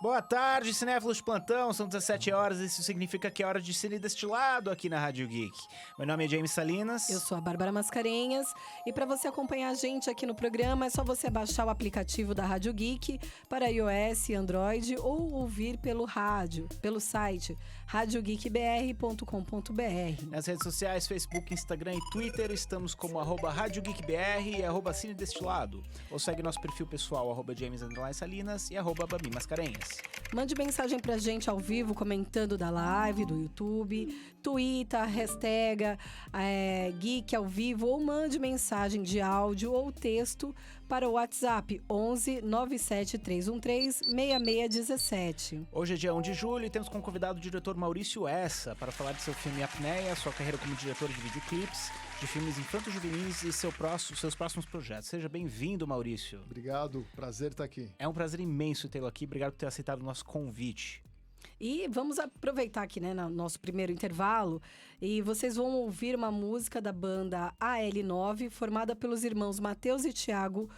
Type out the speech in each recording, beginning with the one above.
Boa tarde, cinéfilos de plantão. São 17 horas, isso significa que é hora de Cine Destilado aqui na Rádio Geek. Meu nome é James Salinas. Eu sou a Bárbara Mascarenhas. E para você acompanhar a gente aqui no programa, é só você baixar o aplicativo da Rádio Geek para iOS e Android ou ouvir pelo rádio, pelo site radiogeekbr.com.br. Nas redes sociais, Facebook, Instagram e Twitter, estamos como @RádioGeekBR e @Cine Destilado. Ou segue nosso perfil pessoal, @James_Salinas e @Babi Mascarenhas. Mande mensagem pra gente ao vivo, comentando da live, do YouTube, tuita, hashtag Geek ao vivo, ou mande mensagem de áudio ou texto para o WhatsApp 11 97 313 6617. Hoje é dia 1 de julho e temos como convidado o diretor Maurício Essa para falar de seu filme Apneia, sua carreira como diretor de videoclipes, de filmes infanto-juvenis e seus próximos projetos. Seja bem-vindo, Maurício. Obrigado, prazer estar aqui. É um prazer imenso tê-lo aqui, obrigado por ter aceitado o nosso convite. E vamos aproveitar aqui, né, no nosso primeiro intervalo, e vocês vão ouvir uma música da banda AL9, formada pelos irmãos Matheus e Thiago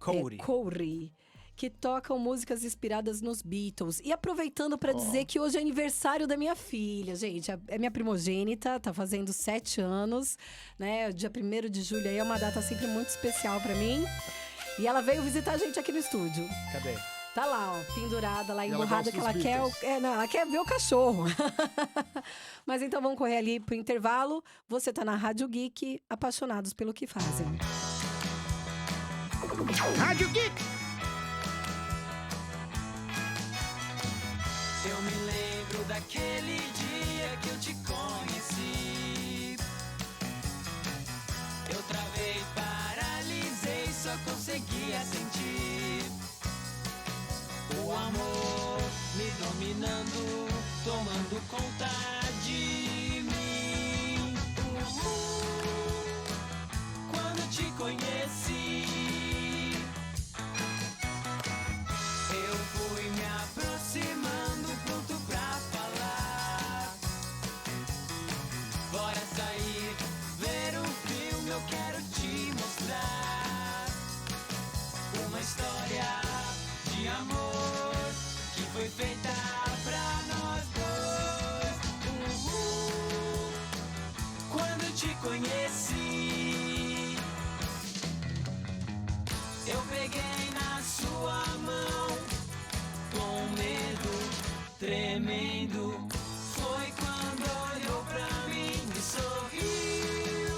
Coury, que tocam músicas inspiradas nos Beatles. E aproveitando para dizer que hoje é aniversário da minha filha, gente. É minha primogênita, tá fazendo 7 anos, né? Dia 1º de julho aí é uma data sempre muito especial para mim. E ela veio visitar a gente aqui no estúdio. Cadê? Tá lá, ó, pendurada, lá emburrada, que ela Beatles. quer... ela quer ver o cachorro. Mas então vamos correr ali pro intervalo. Você tá na Rádio Geek, apaixonados pelo que fazem. Rádio Geek! Eu me lembro daquele dia que eu te conheci. Eu travei, paralisei, só conseguia sentir o amor me dominando, tomando conta de mim. Quando te conheci, eu fui me aproximando, pronto pra falar. Bora sair, ver um filme, eu quero te mostrar uma história de amor que foi feita pra nós dois. Quando te conheci, eu peguei na sua mão com medo tremendo. Foi quando olhou pra mim e sorriu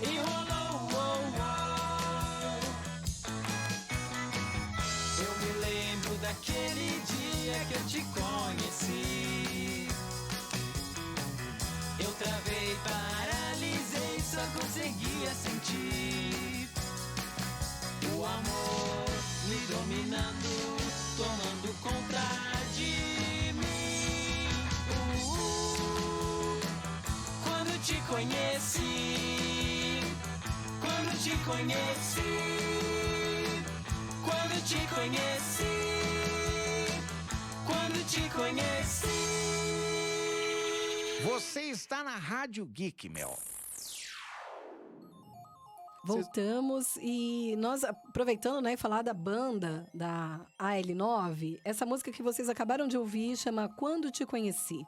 e rolou. Eu me lembro daquele dia que eu te conheci. Eu travei, paralisei, só conseguia sentir o amor me dominando, tomando conta de mim. Quando te conheci, quando te conheci, quando te conheci, quando te conheci. Você está na Rádio Geek, meu. Voltamos e nós, aproveitando, né, falar da banda da AL9, essa música que vocês acabaram de ouvir chama Quando Te Conheci.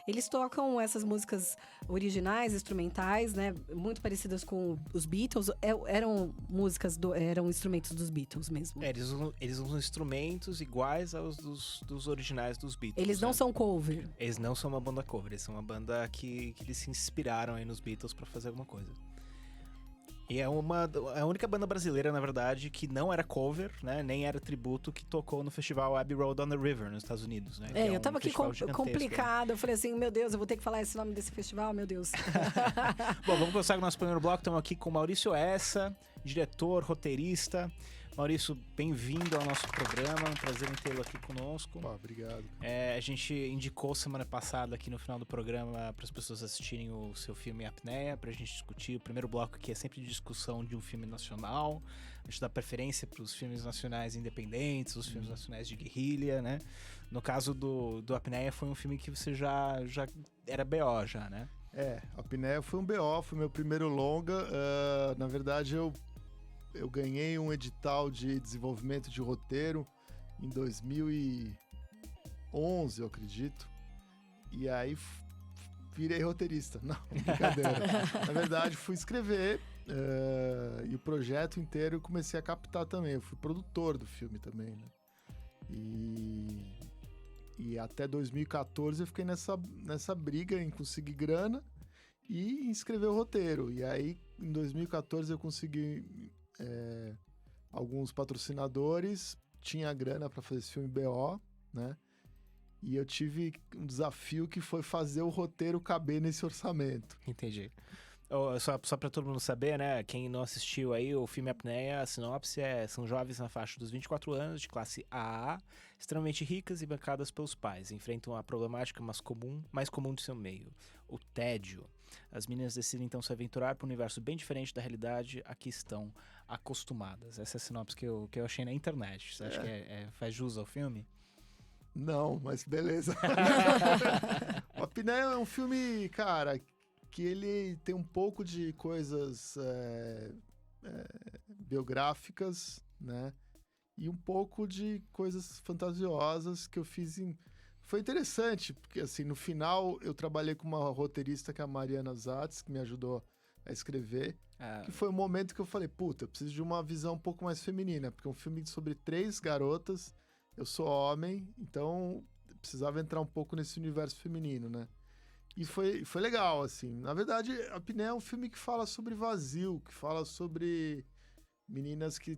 Eles tocam essas músicas originais, instrumentais, né, muito parecidas com os Beatles. Eram instrumentos dos Beatles mesmo. Eles usam instrumentos iguais aos dos originais dos Beatles. Eles não são cover. Eles não são uma banda cover, eles são uma banda que eles se inspiraram aí nos Beatles pra fazer alguma coisa. E é a única banda brasileira, na verdade, que não era cover, né? Nem era tributo, que tocou no festival Abbey Road on the River, nos Estados Unidos, né? Que eu tava aqui complicada. Eu falei assim, meu Deus, eu vou ter que falar esse nome desse festival, meu Deus. Bom, vamos começar com o nosso primeiro bloco. Estamos aqui com o Maurício Essa, diretor, roteirista. Maurício, bem-vindo ao nosso programa, um prazer em tê-lo aqui conosco. Obrigado. A gente indicou semana passada aqui no final do programa para as pessoas assistirem o seu filme Apneia, para a gente discutir. O primeiro bloco aqui é sempre de discussão de um filme nacional, a gente dá preferência para os filmes nacionais independentes, os filmes nacionais de guerrilha, né? No caso do Apneia, foi um filme que você já era BO já, né? Apneia foi um BO, foi meu primeiro longa. Na verdade, eu ganhei um edital de desenvolvimento de roteiro em 2011, eu acredito. E aí virei roteirista. Não, brincadeira. Na verdade, fui escrever e o projeto inteiro eu comecei a captar também. Eu fui produtor do filme também, né? E até 2014 eu fiquei nessa briga em conseguir grana e em escrever o roteiro. E aí, em 2014, eu consegui alguns patrocinadores, tinha grana para fazer esse filme BO, né? E eu tive um desafio que foi fazer o roteiro caber nesse orçamento. Entendi. Só para todo mundo saber, né? Quem não assistiu aí, o filme Apneia, a sinopse são jovens na faixa dos 24 anos, de classe AA, extremamente ricas e bancadas pelos pais. Enfrentam a problemática mais comum de seu meio, o tédio. As meninas decidem então se aventurar para um universo bem diferente da realidade a que estão acostumadas. Essa é a sinopse que eu achei na internet. Você acha que faz jus ao filme? Não, mas beleza. O Apneia é um filme, cara, que ele tem um pouco de coisas biográficas, né? E um pouco de coisas fantasiosas que eu fiz Foi interessante, porque assim, no final eu trabalhei com uma roteirista que é a Mariana Zatz, que me ajudou a escrever. Que foi o momento que eu falei, puta, eu preciso de uma visão um pouco mais feminina, porque é um filme sobre 3 garotas, eu sou homem, então eu precisava entrar um pouco nesse universo feminino, né? E foi legal, assim. Na verdade, Apneia é um filme que fala sobre vazio, que fala sobre meninas que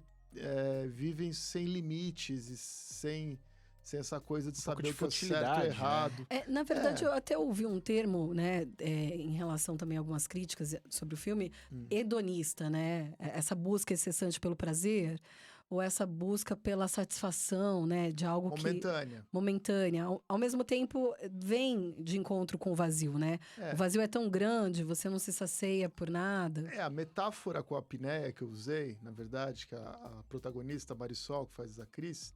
vivem sem limites e sem essa coisa de saber o que é certo e errado. Né? Na verdade, eu até ouvi um termo, né, em relação também a algumas críticas sobre o filme, hedonista, né? Essa busca incessante pelo prazer, ou essa busca pela satisfação, né, de algo momentânea. Ao mesmo tempo, vem de encontro com o vazio, né? O vazio é tão grande, você não se sacia por nada. A metáfora com a apneia que eu usei, na verdade, que a protagonista, a Marisol, que faz a Cris,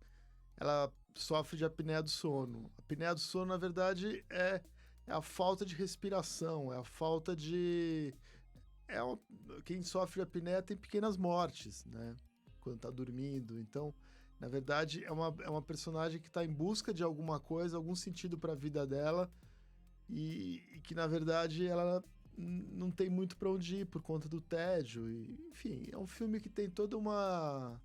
ela sofre de apneia do sono. A apneia do sono, na verdade, é a falta de respiração, é a falta de... Quem sofre de apneia tem pequenas mortes, né? Quando tá dormindo. Então, na verdade, é uma personagem que tá em busca de alguma coisa, algum sentido para a vida dela e que, na verdade, ela não tem muito para onde ir por conta do tédio. Enfim, é um filme que tem toda uma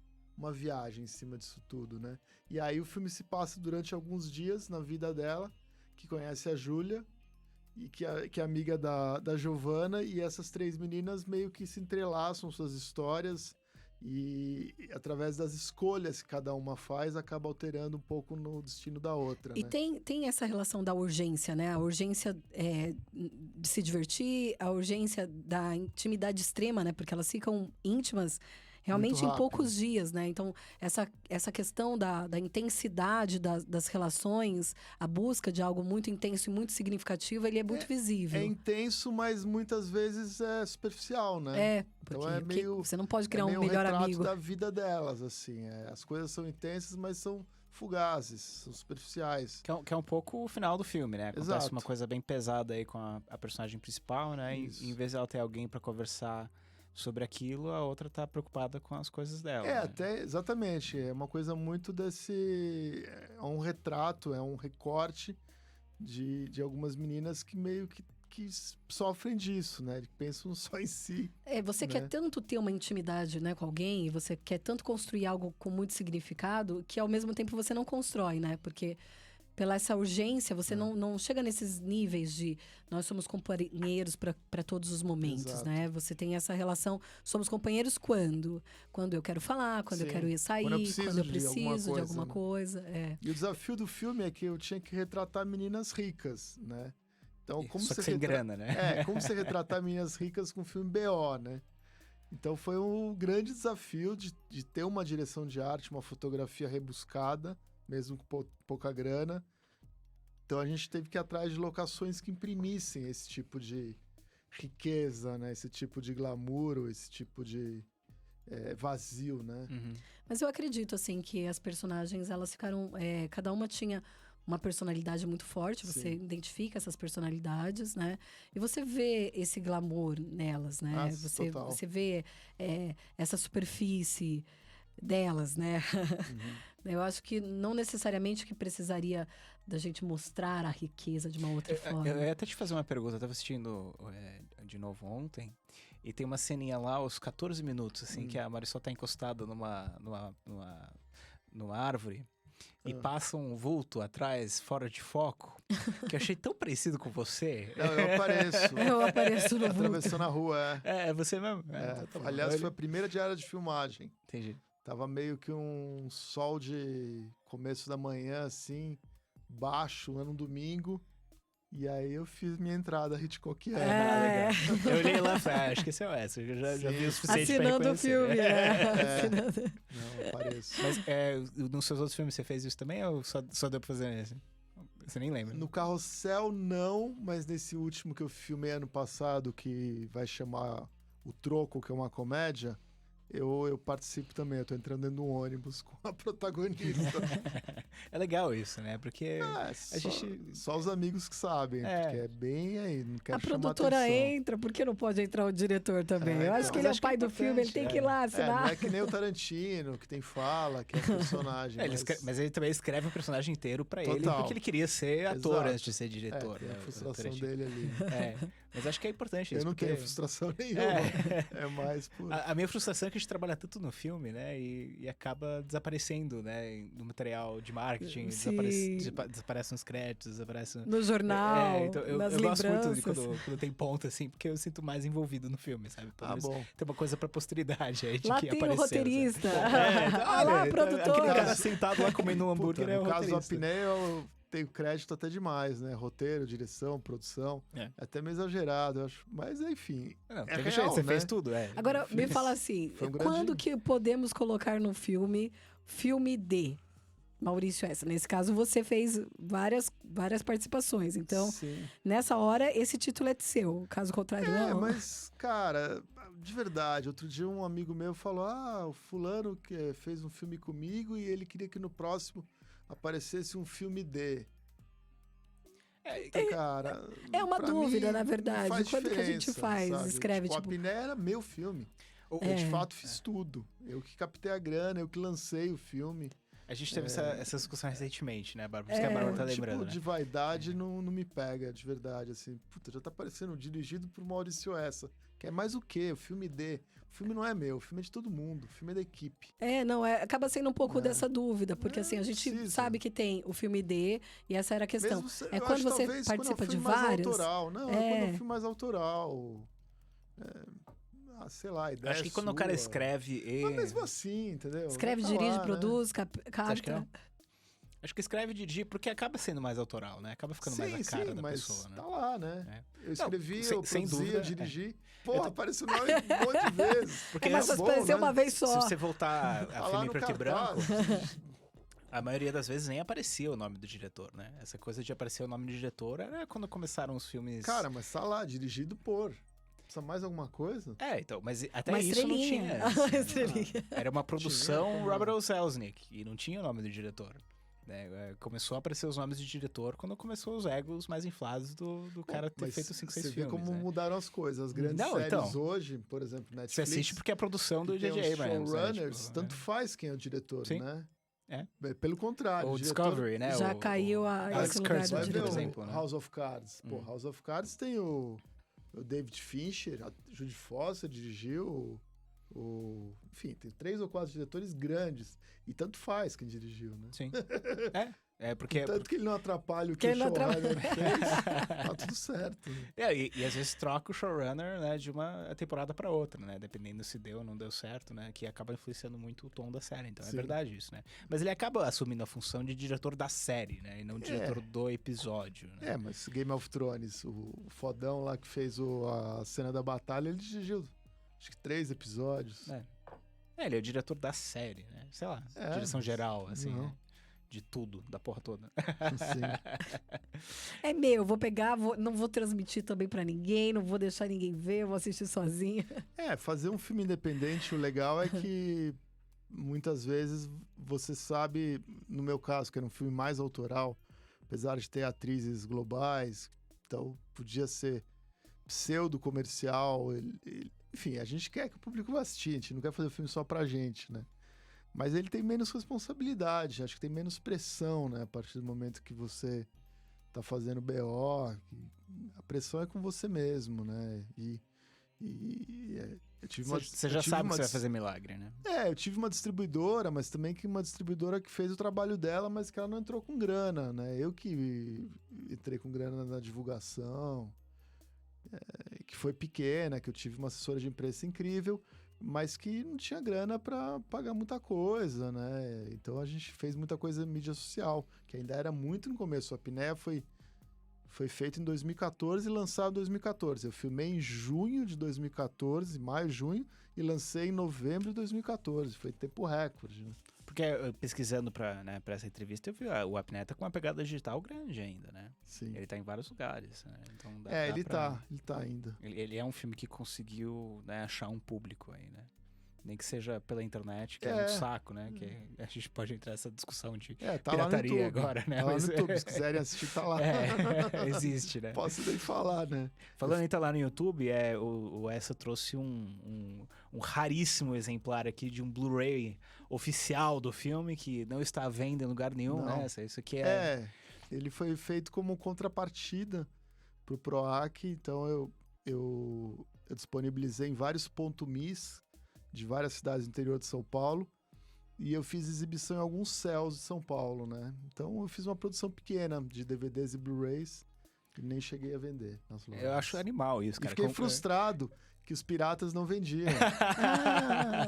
viagem em cima disso tudo, né? E aí o filme se passa durante alguns dias na vida dela, que conhece a Júlia, e que é amiga da Giovanna, e essas 3 meninas meio que se entrelaçam suas histórias, e através das escolhas que cada uma faz, acaba alterando um pouco no destino da outra. E né? tem essa relação da urgência, né? A urgência de se divertir, a urgência da intimidade extrema, né? Porque elas ficam íntimas realmente em poucos dias, né? Então, essa questão da intensidade das relações, a busca de algo muito intenso e muito significativo, ele é muito visível. É intenso, mas muitas vezes é superficial, né? Porque então você não pode criar um melhor retrato amigo. da vida delas, assim. As coisas são intensas, mas são fugazes, são superficiais. Que é um pouco o final do filme, né? Acontece Exato. uma coisa bem pesada aí com a personagem principal, né? E em vez de ela ter alguém pra conversar sobre aquilo, a outra tá preocupada com as coisas dela. Né? Até, exatamente. É uma coisa muito desse... É um retrato, é um recorte de algumas meninas que meio que sofrem disso, né? Que pensam só em si. Você quer tanto ter uma intimidade, né, com alguém, e você quer tanto construir algo com muito significado, que ao mesmo tempo você não constrói, né? Porque pela essa urgência, você não chega nesses níveis de nós somos companheiros para todos os momentos, Exato. né? Você tem essa relação, somos companheiros quando eu quero falar, quando eu quero ir sair, quando eu preciso de alguma coisa. E o desafio do filme é que eu tinha que retratar meninas ricas, né? Então, Só que sem grana, né? Como você retratar meninas ricas com filme BO, né? Então foi um grande desafio de ter uma direção de arte, uma fotografia rebuscada, mesmo com pouca grana. Então a gente teve que ir atrás de locações que imprimissem esse tipo de riqueza, né? Esse tipo de glamour, esse tipo de vazio, né? Uhum. Mas eu acredito, assim, que as personagens, elas ficaram... cada uma tinha uma personalidade muito forte, você identifica essas personalidades, né? E você vê esse glamour nelas, né? Você vê essa superfície, delas, né? Eu acho que não necessariamente que precisaria da gente mostrar a riqueza de uma outra forma. Eu ia até te fazer uma pergunta. Eu tava assistindo de novo ontem, e tem uma ceninha lá, aos 14 minutos, assim, que a Marisol tá encostada numa árvore, e passa um vulto atrás, fora de foco, que eu achei tão parecido com você. Não, eu apareço. Eu apareço no vulto. Atravessando a rua, É você mesmo? Aliás, foi a primeira diária de filmagem. Entendi. Tava meio que um sol de começo da manhã, assim, baixo, era um domingo. E aí eu fiz minha entrada Hitchcockiana. Eu olhei lá e falei, acho que esse é o Wes. Eu já vi o suficiente pra Assinando o reconhecer. filme, né? Não, apareço. Mas nos seus outros filmes você fez isso também ou só deu pra fazer nesse? Você nem lembra? No Carrossel, não, mas nesse último que eu filmei ano passado, que vai chamar O Troco, que é uma comédia, eu participo também. Eu tô entrando dentro de um ônibus com a protagonista. É legal isso, né? Porque Só os amigos que sabem, porque é bem aí, não quero A chamar produtora atenção. entra, por que não pode entrar o diretor também? Eu acho então. que ele é Mas o pai acho que é do filme, ele tem que ir lá Não assinar. é que nem o Tarantino, que tem fala, que é personagem. mas ele também escreve o personagem inteiro pra ele, Total. porque ele queria ser ator Exato. antes de ser diretor. Tem né, a o frustração Tarantino. dele ali. Mas acho que é importante isso. Eu não porque tenho frustração nenhuma. É mais por... A minha frustração é que a gente trabalha tanto no filme, né? E acaba desaparecendo, né? No material de marketing, desaparece nos créditos, desaparece... No jornal, então eu nas gosto muito de lembranças. quando tem ponta, assim, porque eu sinto mais envolvido no filme, sabe? Pelo menos bom. tem uma coisa pra posteridade aí de Lá que tem apareceu. o roteirista. Olha Lá, aquele produtor. cara sentado lá comendo um hambúrguer Puta, é o no caso do roteirista. apneia, eu tenho crédito até demais, né? Roteiro, direção, produção. É. Até meio exagerado, eu acho. Mas, enfim. Não, É teve real, jeito, você né? fez tudo, Agora, me fala assim, Foi um quando grande- que podemos colocar no filme D? Maurício Essa. Nesse caso, você fez várias participações. Então, Sim. nessa hora, esse título é seu. Caso contrário, não. Mas, cara, de verdade, outro dia um amigo meu falou: o fulano que fez um filme comigo e ele queria que no próximo aparecesse um filme D. Cara, É uma pra dúvida, mim, na não verdade. faz Quando que a gente diferença, faz? sabe? Escreve, A tipo... Apneia era meu filme. Eu, de fato, fiz tudo. Eu que captei a grana, eu que lancei o filme. A gente teve essa discussão recentemente, né, Bárbara? Por isso que a Bárbara tá lembrando, de né? vaidade não me pega, de verdade, assim. Puta, já tá parecendo dirigido por Maurício Essa. Que é mais o quê? O filme D. O filme não é meu, o filme é de todo mundo. O filme é da equipe. Acaba sendo um pouco dessa dúvida, porque assim, a gente precisa. sabe que tem o filme D, e essa era a questão. Eu Quando acho, você talvez, participa quando é um de filme mais vários... autoral. Não, é quando é um filme mais autoral. Sei lá, a ideia Acho que quando o cara sua. escreve Mas mesmo assim, entendeu? Escreve, Vai tá dirige, lá, produz, Você acha que capta. não? Acho que escreve e dirige porque acaba sendo mais autoral, né? Acaba ficando mais a cara da mas pessoa, né? tá lá, né? Eu escrevi, Não, eu sem produzi, dúvida, eu dirigi. Porra, apareceu o nome um monte de vezes. Porque Mas tá você bom, apareceu né? uma vez Se só. você voltar Tá a lá filme em no preto e cartaz. branco, a maioria das vezes nem aparecia o nome do diretor, né? Essa coisa de aparecer o nome do diretor era quando começaram os filmes... Cara, mas tá lá, dirigido por. Precisa mais alguma coisa? Então, mas até Uma isso não estrelinha. tinha. Uma estrelinha. Era uma produção Tinha, Robert O. Selznick e não tinha o nome do diretor. Né? Começou a aparecer os nomes de diretor quando começou os egos mais inflados do cara ter Mas feito 5, 6 você filmes. vê como né? mudaram as coisas. As grandes Não, séries então. hoje, por exemplo, Netflix... Você assiste porque é a produção do que tem J.J. os Abrams. né? showrunners, Tipo, tanto faz quem é o diretor, Sim. né? É. Pelo contrário. O o diretor Discovery, né? Já caiu Alex esse lugar do Kurtzman, Vai ver diretor. por o exemplo, né? House of Cards. Pô, House of Cards tem o David Fincher, a Judy Foster dirigiu, enfim, tem 3 ou 4 diretores grandes. E tanto faz quem dirigiu, né? Sim. Porque... Tanto que ele não atrapalha o que Que o ele não showrunner fez, tá tudo certo. Né? E às vezes troca o showrunner, né, de uma temporada pra outra, né? Dependendo se deu ou não deu certo, né? Que acaba influenciando muito o tom da série. Então é Sim. verdade isso, né? Mas ele acaba assumindo a função de diretor da série, né? E não diretor do episódio, né? Mas Game of Thrones, o fodão lá que fez a cena da batalha, ele dirigiu acho que 3 episódios. Ele é o diretor da série, né? Sei lá, direção mas geral, assim, não. né? De tudo, da porra toda. Sim. É meu, vou pegar, não vou transmitir também pra ninguém, não vou deixar ninguém ver, eu vou assistir sozinha. Fazer um filme independente, o legal é que muitas vezes você sabe, no meu caso, que era um filme mais autoral, apesar de ter atrizes globais, então podia ser pseudo-comercial, enfim, a gente quer que o público vá assistir, a gente não quer fazer o filme só pra gente, né? Mas ele tem menos responsabilidade, acho que tem menos pressão, né? A partir do momento que você tá fazendo BO, a pressão é com você mesmo, né? Eu tive Você já sabe que você vai fazer milagre, né? eu tive uma distribuidora, mas também que uma distribuidora que fez o trabalho dela, mas que ela não entrou com grana, né? Eu que entrei com grana na divulgação, que foi pequena, que eu tive uma assessora de imprensa incrível, mas que não tinha grana para pagar muita coisa, né? Então a gente fez muita coisa em mídia social, que ainda era muito no começo. A Apneia foi feito em 2014 e lançado em 2014. Eu filmei em junho de 2014, maio, junho, e lancei em novembro de 2014. Foi tempo recorde, né? Porque pesquisando pra essa entrevista, eu vi o Apneia tá com uma pegada digital grande ainda, né? Sim. Ele tá em vários lugares, né? Então ele tá ainda. Ele é um filme que conseguiu, né, achar um público aí, né? Nem que seja pela internet, que é um saco, né? Que a gente pode entrar nessa discussão de tá pirataria lá no YouTube. agora, né? Tá lá no YouTube, se quiserem assistir, tá lá. Existe, né? Posso nem falar, né? Falando em tá lá no YouTube, o Essa trouxe um raríssimo exemplar aqui de um Blu-ray oficial do filme, que não está à venda em lugar nenhum, né? Isso aqui ele foi feito como contrapartida pro PROAC, então eu disponibilizei em vários .mis de várias cidades do interior de São Paulo, e eu fiz exibição em alguns céus de São Paulo, né? Então eu fiz uma produção pequena de DVDs e Blu-rays e nem cheguei a vender nas lojas. Eu acho animal isso, cara. E fiquei frustrado que os piratas não vendiam.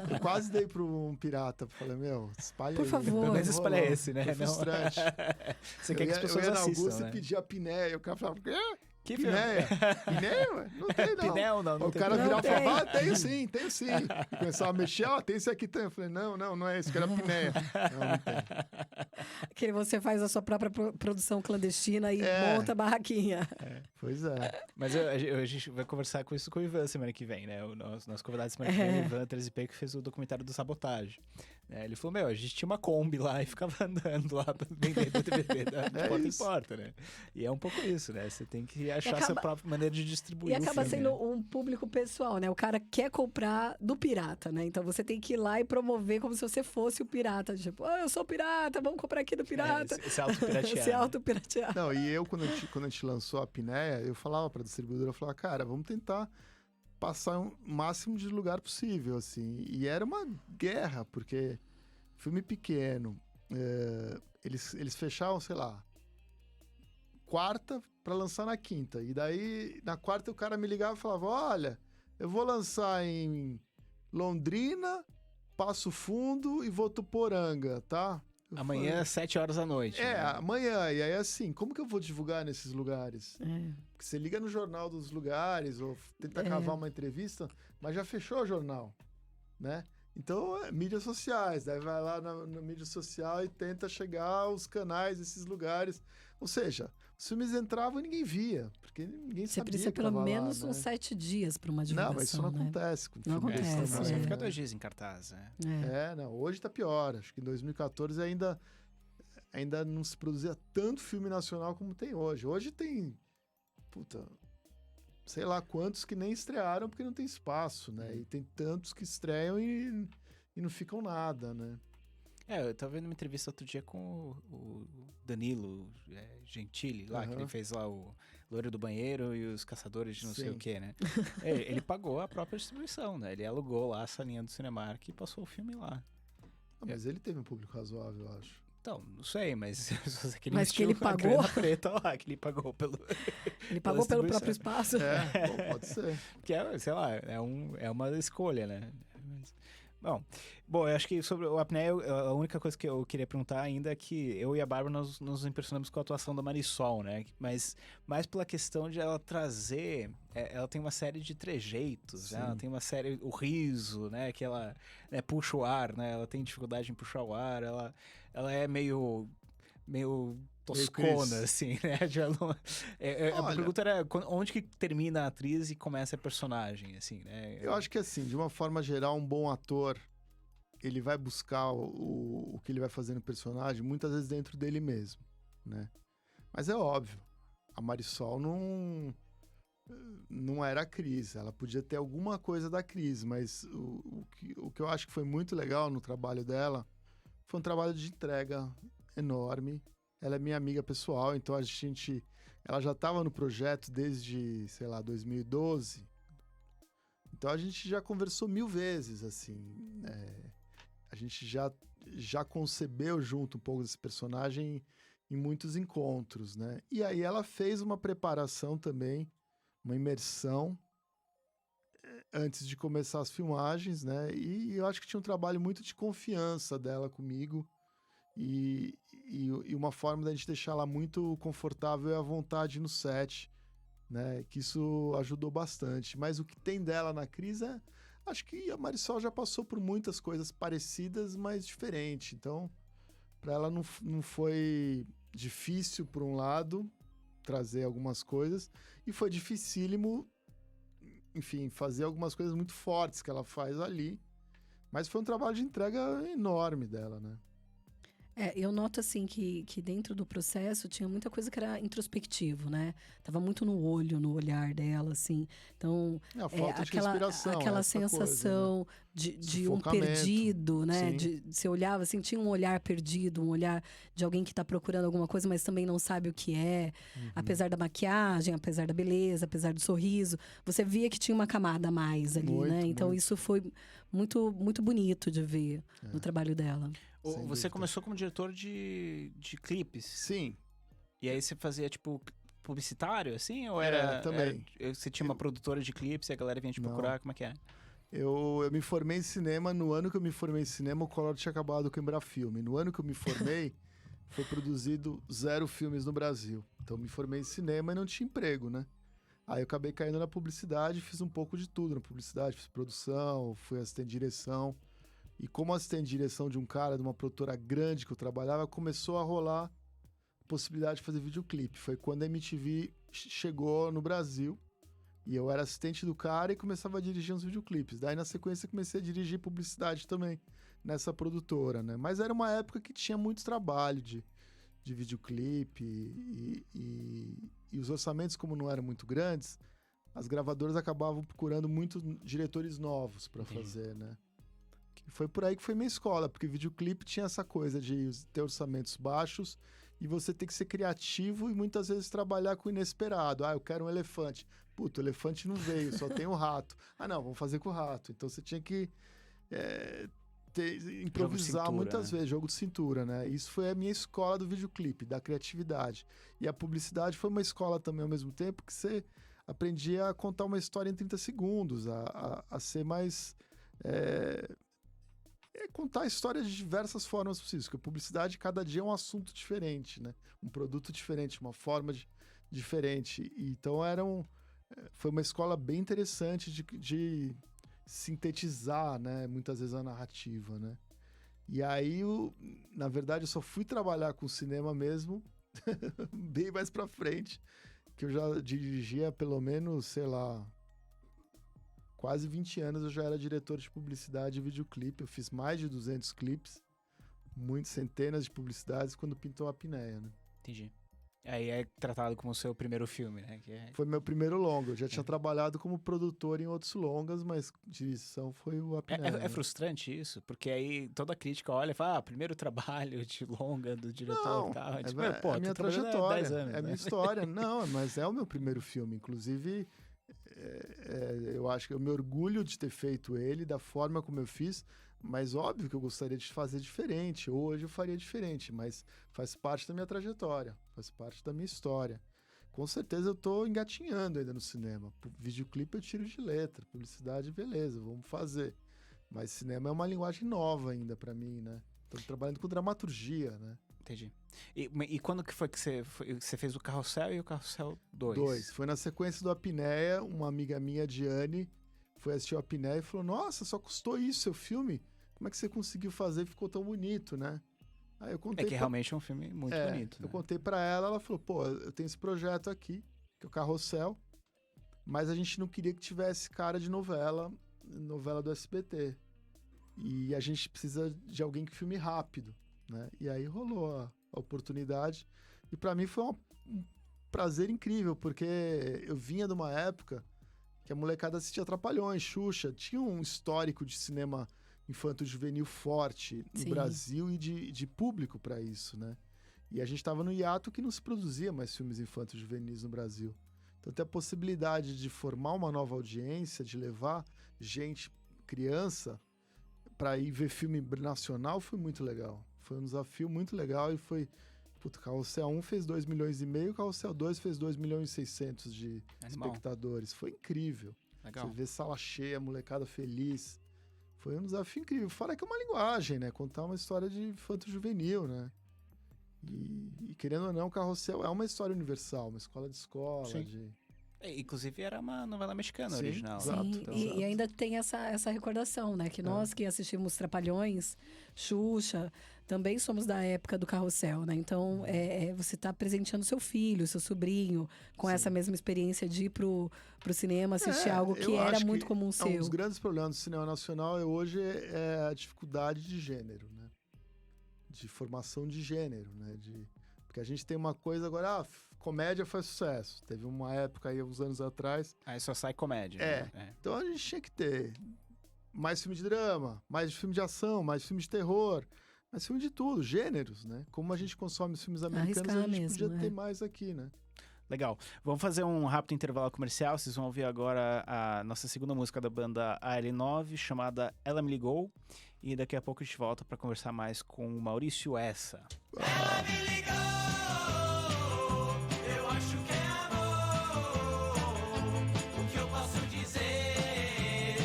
Eu quase dei para um pirata, falei, espalha por aí. favor. Mas espalha esse, né? Foi frustrante. Você quer que as pessoas assistam, né? Eu ia na Augusta e pedir a Pinéia, e o cara falava, que Pinéia? Pinéia, ué? Não tem, não. Pinel, não o tem. cara virava e falava, tenho sim. E começava a mexer, tem esse aqui, tem. Eu falei, não é esse, que era Pinéia. Não tem. Que você faz a sua própria produção clandestina e monta a barraquinha. Pois é. Mas a gente vai conversar com isso com o Ivan semana que vem, né? O nosso convidado semana que vem, o Ivan 13P, que fez o documentário do Sabotagem. Ele falou, a gente tinha uma Kombi lá e ficava andando lá vendendo DVD de porta em porta, né? E é um pouco isso, né? Você tem que achar a sua própria maneira de distribuir. E acaba filme, sendo um público pessoal, né? O cara quer comprar do pirata, né? Então você tem que ir lá e promover como se você fosse o pirata. Tipo, eu sou pirata, vamos comprar aqui do pirata. Se autopiratear. Se autopiratear. Não, e eu, quando a gente lançou a Apneia, eu falava pra distribuidora, eu falava, cara, vamos tentar passar o máximo de lugar possível, assim. E era uma guerra, porque filme pequeno, eles fechavam, sei lá, quarta para lançar na quinta. E daí, na quarta, o cara me ligava e falava, olha, eu vou lançar em Londrina, Passo Fundo e Votuporanga, tá? Amanhã, às 7 horas da noite. É, né? amanhã. E aí, assim, como que eu vou divulgar nesses lugares? Porque você liga no jornal dos lugares ou tenta cavar uma entrevista, mas já fechou o jornal, né? Então, mídias sociais. Daí vai lá na mídia social e tenta chegar aos canais desses lugares. Ou seja, os filmes entravam e ninguém via, porque ninguém Você sabia precisa que pelo tava menos lá, uns 7 dias para uma divulgação. Não, mas isso não acontece com Não filme desse acontece, tamanho, Você fica né? 2 dias em cartaz, né? Não, hoje tá pior. Acho que em 2014 ainda não se produzia tanto filme nacional como tem hoje. Hoje tem, sei lá quantos que nem estrearam porque não tem espaço, né? E tem tantos que estreiam e não ficam nada, né? Eu tava vendo uma entrevista outro dia com o Danilo Gentili, lá, que ele fez lá o Loiro do Banheiro e os Caçadores de não sei o que, né? Ele pagou a própria distribuição, né? Ele alugou lá a salinha do Cinemark e passou o filme lá. Mas ele teve um público razoável, eu acho. Então, não sei, mas Mas que ele pagou? Preta lá, que ele pagou pelo... Ele pagou pelo próprio espaço. Pode ser. Que sei lá, é uma escolha, né? Bom, eu acho que sobre o Apneia, a única coisa que eu queria perguntar ainda é que eu e a Bárbara nos impressionamos com a atuação da Marisol, né? Mas mais pela questão de ela trazer... ela tem uma série de trejeitos, né? Ela tem uma série... O riso, né? Que ela puxa o ar, né? Ela tem dificuldade em puxar o ar, ela é meio toscona, assim, né? A pergunta era onde que termina a atriz e começa a personagem, assim, né? Eu acho que, assim, de uma forma geral, um bom ator, ele vai buscar o que ele vai fazer no personagem, muitas vezes dentro dele mesmo, né? Mas é óbvio, a Marisol não era a Cris. Ela podia ter alguma coisa da Cris, mas o que eu acho que foi muito legal no trabalho dela foi um trabalho de entrega enorme. Ela é minha amiga pessoal, então ela já estava no projeto desde, sei lá, 2012. Então a gente já conversou 1000 vezes, assim. A gente já concebeu junto um pouco desse personagem em muitos encontros, né? E aí ela fez uma preparação também, uma imersão antes de começar as filmagens, né? E eu acho que tinha um trabalho muito de confiança dela comigo e uma forma da gente deixar ela muito confortável e à vontade no set, né? Que isso ajudou bastante. Mas o que tem dela na Cris acho que a Marisol já passou por muitas coisas parecidas, mas diferentes. Então, para ela não foi difícil, por um lado, trazer algumas coisas, e foi dificílimo, enfim, fazer algumas coisas muito fortes que ela faz ali. Mas foi um trabalho de entrega enorme dela, né? Eu noto assim que dentro do processo tinha muita coisa que era introspectivo, né? Tava muito no olhar dela, assim. Então, a falta de respiração, aquela sensação coisa, né? de um perdido, né? Você olhava assim, tinha um olhar perdido, um olhar de alguém que tá procurando alguma coisa, mas também não sabe o que é. Apesar da maquiagem, apesar da beleza, apesar do sorriso, você via que tinha uma camada a mais ali, né? Então, isso foi muito, muito bonito de ver no trabalho dela. Você começou como diretor de clipes? Sim. E aí você fazia, tipo, publicitário, assim? Ou era... também. Você tinha uma produtora de clipes e a galera vinha te procurar? Como é que é? Eu me formei em cinema. No ano que eu me formei em cinema, o Collor tinha acabado com o Embrafilme. No ano que eu me formei, foi produzido 0 filmes no Brasil. Então, eu me formei em cinema e não tinha emprego, né? Aí eu acabei caindo na publicidade, fiz um pouco de tudo na publicidade. Fiz produção, fui assistente de direção. E como assistente de direção de um cara, de uma produtora grande que eu trabalhava, começou a rolar a possibilidade de fazer videoclipe. Foi quando a MTV chegou no Brasil e eu era assistente do cara e começava a dirigir uns videoclipes. Daí, na sequência, comecei a dirigir publicidade também nessa produtora, né? Mas era uma época que tinha muito trabalho de videoclipe e os orçamentos, como não eram muito grandes, as gravadoras acabavam procurando muito diretores novos para fazer, né? E foi por aí que foi minha escola, porque videoclipe tinha essa coisa de ter orçamentos baixos e você ter que ser criativo e muitas vezes trabalhar com o inesperado. Eu quero um elefante. Puta, o elefante não veio, só tem o rato. Não, vamos fazer com o rato. Então você tinha que improvisar cintura, muitas vezes, jogo de cintura, né? Isso foi a minha escola do videoclipe, da criatividade. E a publicidade foi uma escola também ao mesmo tempo que você aprendia a contar uma história em 30 segundos, a ser mais... contar a história de diversas formas possíveis, porque a publicidade cada dia é um assunto diferente, né? Um produto diferente, uma forma diferente. Então foi uma escola bem interessante de sintetizar, né? Muitas vezes a narrativa, né? E aí, na verdade, eu só fui trabalhar com cinema mesmo bem mais pra frente, que eu já dirigia pelo menos, sei lá, quase 20 anos eu já era diretor de publicidade e videoclipe. Eu fiz mais de 200 clipes, centenas de publicidades quando pintou a Apneia, né? Entendi. Aí é tratado como o seu primeiro filme, né? Foi meu primeiro longa. Eu já tinha trabalhado como produtor em outros longas, mas direção foi o Apneia. É frustrante isso? Porque aí toda crítica olha e fala, primeiro trabalho de longa do diretor e tal. É minha trajetória, 10 anos, é minha história. Não, mas é o meu primeiro filme. Inclusive... eu acho que eu me orgulho de ter feito ele da forma como eu fiz, mas óbvio que eu gostaria de fazer diferente. Hoje eu faria diferente, mas faz parte da minha trajetória, faz parte da minha história. Com certeza eu tô engatinhando ainda no cinema. Videoclipe eu tiro de letra, publicidade, beleza, vamos fazer. Mas cinema é uma linguagem nova ainda pra mim, né? Tô trabalhando com dramaturgia, né? Entendi. E quando que foi que você fez o Carrossel e o Carrossel 2? 2. Foi na sequência do Apneia, uma amiga minha, Diane, foi assistir o Apneia e falou, nossa, só custou isso, seu filme? Como é que você conseguiu fazer e ficou tão bonito, né? Aí eu contei realmente é um filme muito bonito. Eu contei pra ela, ela falou, pô, eu tenho esse projeto aqui, que é o Carrossel, mas a gente não queria que tivesse cara de novela do SBT. E a gente precisa de alguém que filme rápido, né? E aí rolou a oportunidade. E pra mim foi prazer incrível, porque eu vinha de uma época que a molecada assistia Trapalhões, Xuxa, tinha um histórico de cinema infanto-juvenil forte no Brasil e de público para isso, né? E a gente estava no hiato que não se produzia mais filmes infanto-juvenis no Brasil. Então, ter a possibilidade de formar uma nova audiência, de levar gente, criança, para ir ver filme nacional foi muito legal. Foi um desafio muito legal e foi... Puta, Carrossel 1 fez 2,5 milhões, Carrossel 2 fez 2,6 milhões de espectadores. Foi incrível. Legal. Você vê sala cheia, molecada feliz. Foi um desafio incrível. Fora que é uma linguagem, né? Contar uma história de infanto-juvenil, né? E querendo ou não, Carrossel é uma história universal, uma escola de escola. Inclusive era uma novela mexicana original. Exato, Sim, então, e ainda tem essa recordação, né? Que nós que assistimos Trapalhões, Xuxa, também somos da época do Carrossel, né? Então, você tá presenteando seu filho, seu sobrinho, com essa mesma experiência de ir pro cinema, assistir algo que era muito comum seu. Um dos grandes problemas do cinema nacional hoje é a dificuldade de gênero, né? De formação de gênero, né? Porque a gente tem uma coisa agora, comédia faz sucesso. Teve uma época aí, uns anos atrás... Aí só sai comédia. Né? Então a gente tinha que ter mais filme de drama, mais filme de ação, mais filme de terror, mais filme de tudo, gêneros, né? Como a gente consome os filmes americanos, a gente podia ter mais aqui, né? Legal. Vamos fazer um rápido intervalo comercial. Vocês vão ouvir agora a nossa segunda música da banda AL9, chamada Ela Me Ligou. E daqui a pouco a gente volta para conversar mais com o Maurício Essa. Ela me ligou, eu acho que é amor. O que eu posso dizer?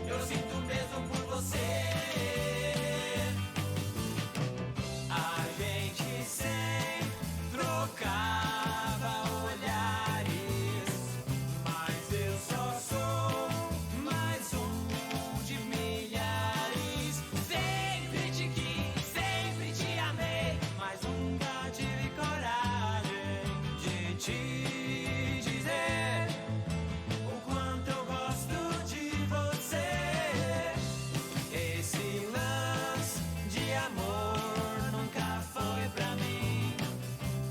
Eu sinto mesmo por você. A gente sempre trocava olhares, mas eu só sou mais um de milhares. Sempre te quis, sempre te amei, mas nunca tive coragem de te dizer o quanto eu gosto de você. Esse lance de amor nunca foi pra mim,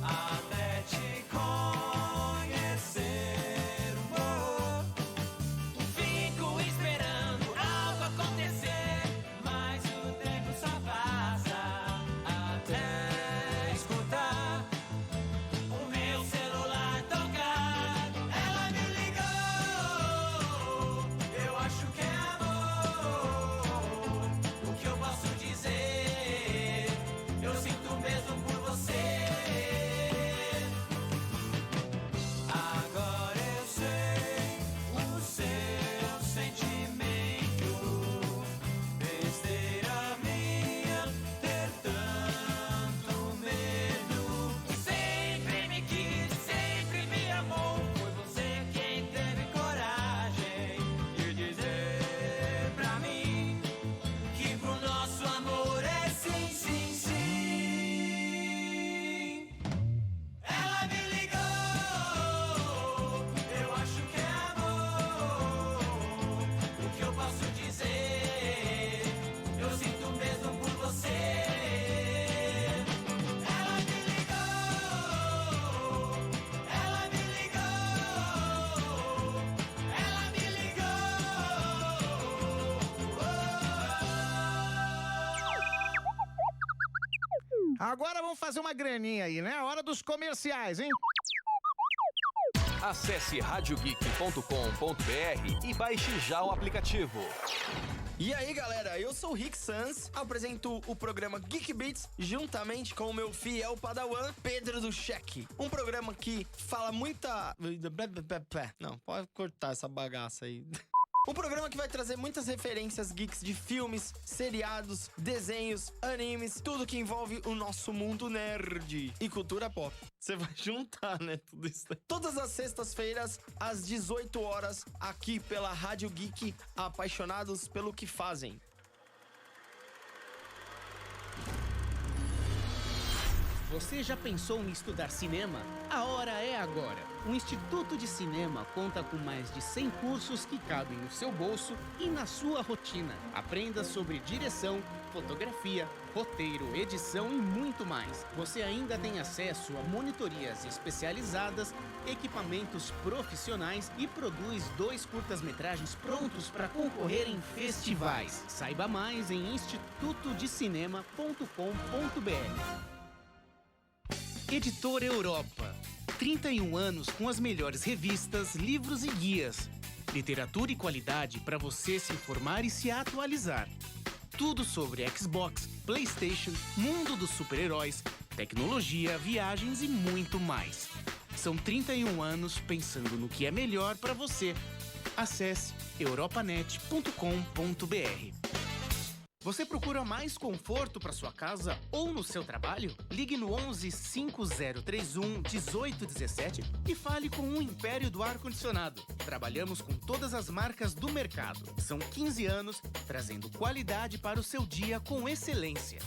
até te conhecer um pouco. Fico esperando algo acontecer, mas o tempo só passa até escutar o meu celular tocar. Ela me ligou, eu acho que é amor. O que eu posso dizer? Eu sinto mesmo por você. Agora eu sei o seu sentimento. Besteira minha ter tanto medo. Sempre me quis, sempre me amou. Foi você quem teve coragem de dizer pra mim que pro nosso amor é sim, sim, sim. Ela me ligou, eu acho que é amor. O que eu posso dizer? Eu sinto mesmo por você. Ela me ligou, ela me ligou, ela me ligou. Agora vamos fazer uma graninha aí, né? Hora dos comerciais, hein? Acesse radiogeek.com.br e baixe já o aplicativo. E aí, galera, eu sou o Rick Sanz, apresento o programa Geek Beats juntamente com o meu fiel padawan, Pedro do Cheque. Um programa que fala muita... Não, pode cortar essa bagaça aí. Um programa que vai trazer muitas referências geeks de filmes, seriados, desenhos, animes, tudo que envolve o nosso mundo nerd e cultura pop. Você vai juntar, né, tudo isso. Todas as sextas-feiras, às 18 horas, aqui pela Rádio Geek, apaixonados pelo que fazem. Você já pensou em estudar cinema? A hora é agora! O Instituto de Cinema conta com mais de 100 cursos que cabem no seu bolso e na sua rotina. Aprenda sobre direção, fotografia, roteiro, edição e muito mais. Você ainda tem acesso a monitorias especializadas, equipamentos profissionais e produz 2 curtas-metragens prontos para concorrer em festivais. Saiba mais em institutodecinema.com.br. Editora Europa. 31 anos com as melhores revistas, livros e guias. Literatura e qualidade para você se informar e se atualizar. Tudo sobre Xbox, PlayStation, mundo dos super-heróis, tecnologia, viagens e muito mais. São 31 anos pensando no que é melhor para você. Acesse europanet.com.br. Você procura mais conforto para sua casa ou no seu trabalho? Ligue no 11 5031 1817 e fale com o Império do Ar-Condicionado. Trabalhamos com todas as marcas do mercado. São 15 anos trazendo qualidade para o seu dia com excelência.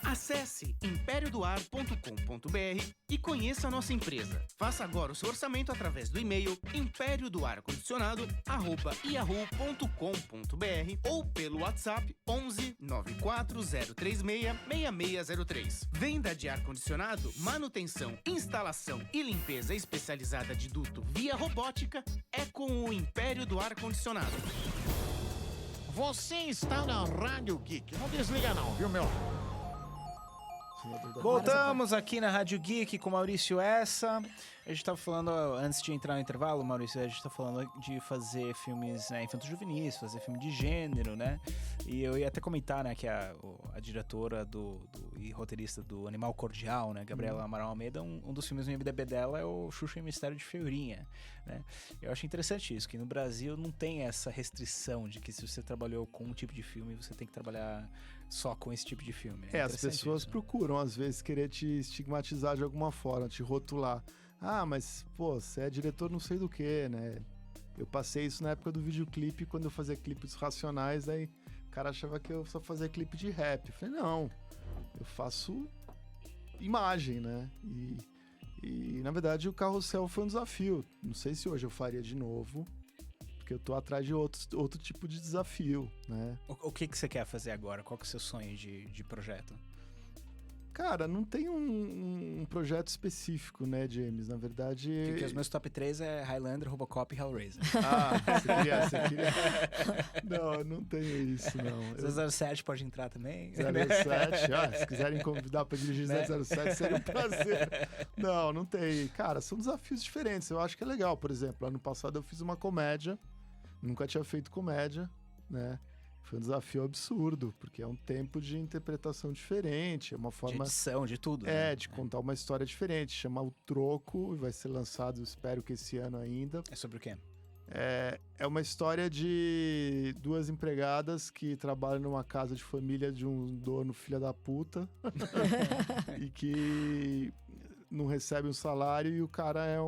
Acesse imperiodoar.com.br e conheça a nossa empresa. Faça agora o seu orçamento através do e-mail imperiodoarcondicionado@yahoo.com.br ou pelo WhatsApp 11 94036 6603. Venda de ar-condicionado, manutenção, instalação e limpeza especializada de duto via robótica é com o Império do Ar-Condicionado. Você está na Rádio Geek. Não desliga não, viu, meu? Voltamos aqui na Rádio Geek com Maurício Essa. A gente tava falando, antes de entrar no intervalo, Maurício, a gente tá falando de fazer filmes, né, infanto-juvenis, fazer filme de gênero, né? E eu ia até comentar, né, que a diretora e roteirista do Animal Cordial, né, Gabriela Amaral Almeida, um dos filmes no IMDb dela é o Xuxa e o Mistério de Fiorinha, né? Eu acho interessante isso, que no Brasil não tem essa restrição de que se você trabalhou com um tipo de filme, você tem que trabalhar só com esse tipo de filme. As pessoas procuram, às vezes, querer te estigmatizar de alguma forma, te rotular. Ah, mas, pô, você é diretor não sei do que, né? Eu passei isso na época do videoclipe, quando eu fazia clipes racionais, aí o cara achava que eu só fazia clipe de rap. Eu falei, não, eu faço imagem, né? E na verdade, o Carrossel foi um desafio. Não sei se hoje eu faria de novo, porque eu tô atrás de outro tipo de desafio, né? O que você quer fazer agora? Qual que é o seu sonho de projeto? Cara, não tem um projeto específico, né, James? Na verdade... Porque os meus top 3 é Highlander, Robocop e Hellraiser. Ah, você queria... Não tenho isso, não. 007 pode entrar também? 007, se quiserem convidar pra dirigir 007, seria um prazer. Não tem. Cara, são desafios diferentes, eu acho que é legal. Por exemplo, ano passado eu fiz uma comédia, nunca tinha feito comédia, né? Foi um desafio absurdo, porque é um tempo de interpretação diferente, é uma forma... De edição, de tudo. De contar uma história diferente. Chama O Troco, e vai ser lançado, espero que esse ano ainda. É sobre o quê? É uma história de 2 empregadas que trabalham numa casa de família de um dono filha da puta e que não recebe um salário e o cara é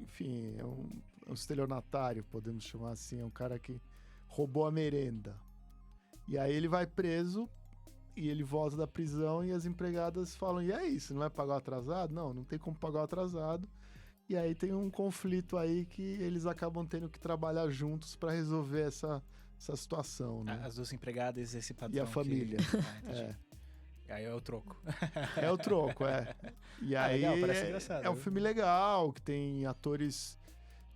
enfim, é um estelionatário, podemos chamar assim, é um cara que roubou a merenda. E aí ele vai preso e ele volta da prisão e as empregadas falam, e aí, você não vai pagar o atrasado? Não tem como pagar o atrasado. E aí tem um conflito aí que eles acabam tendo que trabalhar juntos para resolver essa situação, né? As 2 empregadas, esse patrão. E a família. Aí é o troco. É o troco, E aí legal, parece engraçado. É um filme legal, que tem atores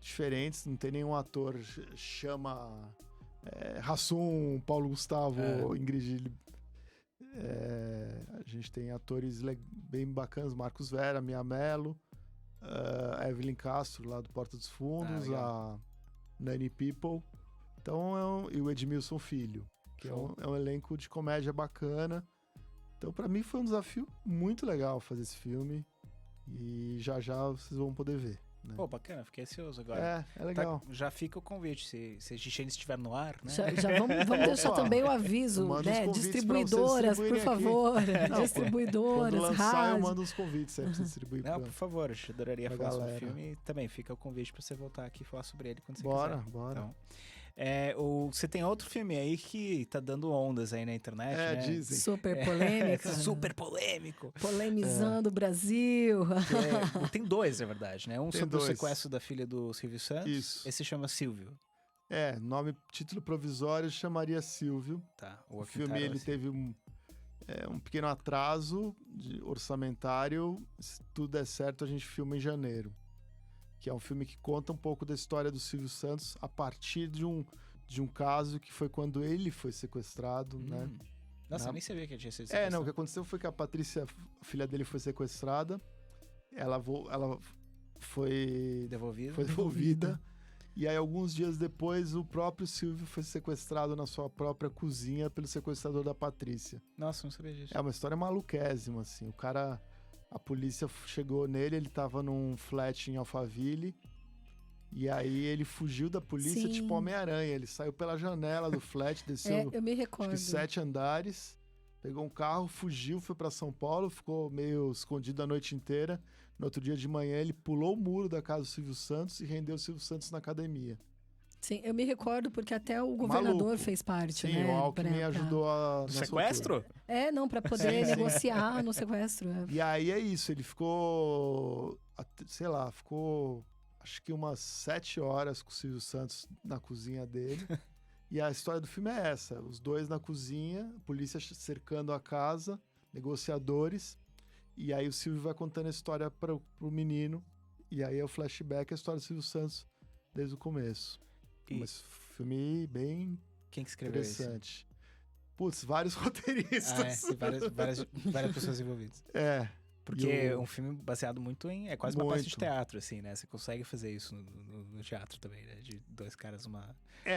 diferentes, não tem nenhum ator chama Hassum, Paulo Gustavo, Ingrid. A gente tem atores bem bacanas, Marcos Vera, Mia Mello, a Evelyn Castro, lá do Porta dos Fundos, a Nani People. Então, e o Edmilson Filho, que é um elenco de comédia bacana. Então, pra mim, foi um desafio muito legal fazer esse filme. E já vocês vão poder ver. Né? Pô, bacana, fiquei ansioso agora. É legal. Já fica o convite, se a gente estiver no ar, né? Já vamos deixar também o aviso, né? Distribuidoras, por favor. Distribuidoras, quando lançar, rádio. eu mando uns convites aí pra você distribuir. Não, por favor, eu adoraria falar sobre o filme. E também fica o convite pra você voltar aqui e falar sobre ele quando você quiser. Bora. Então, Você tem outro filme aí que tá dando ondas aí na internet, né? Dizem. Super polêmica. Super polêmico. Polemizando o Brasil. Tem dois, na verdade, né? Um Tem sobre o dois. sequestro da filha do Silvio Santos. Isso. Esse chama Silvio. Título provisório chamaria Silvio. Tá. O filme ele teve um pequeno atraso orçamentário. Se tudo der certo, a gente filma em janeiro. Que é um filme que conta um pouco da história do Silvio Santos a partir de um caso que foi quando ele foi sequestrado, né? Nossa, eu nem sabia que tinha sido sequestrado. Não, o que aconteceu foi que a Patrícia, a filha dele, foi sequestrada. Ela foi devolvida. E aí, alguns dias depois, o próprio Silvio foi sequestrado na sua própria cozinha pelo sequestrador da Patrícia. Nossa, não sabia disso. É uma história maluquésima, assim. A polícia chegou nele, ele tava num flat em Alphaville. E aí ele fugiu da polícia, Sim. tipo Homem-Aranha. Ele saiu pela janela do flat, desceu Eu me recordo. acho que 7 andares, pegou um carro, fugiu, foi pra São Paulo, ficou meio escondido a noite inteira. No outro dia de manhã, ele pulou o muro da casa do Silvio Santos e rendeu o Silvio Santos na academia. Sim, eu me recordo porque até o governador Maluco. fez parte, Sim, né? o Alckmin ajudou Do sequestro? Pra poder Sim. negociar no sequestro. E aí é isso, ele ficou, acho que umas 7 horas com o Silvio Santos na cozinha dele. E a história do filme é essa, os dois na cozinha, a polícia cercando a casa, negociadores, e aí o Silvio vai contando a história pro menino, e aí é o flashback, a história do Silvio Santos desde o começo. Mas filme bem Quem que escreveu isso? interessante. Putz, vários roteiristas. Tem várias pessoas envolvidas. Porque E é um filme baseado muito em... É quase uma peça de teatro, assim, né? Você consegue fazer isso no teatro também, né? De dois caras Não,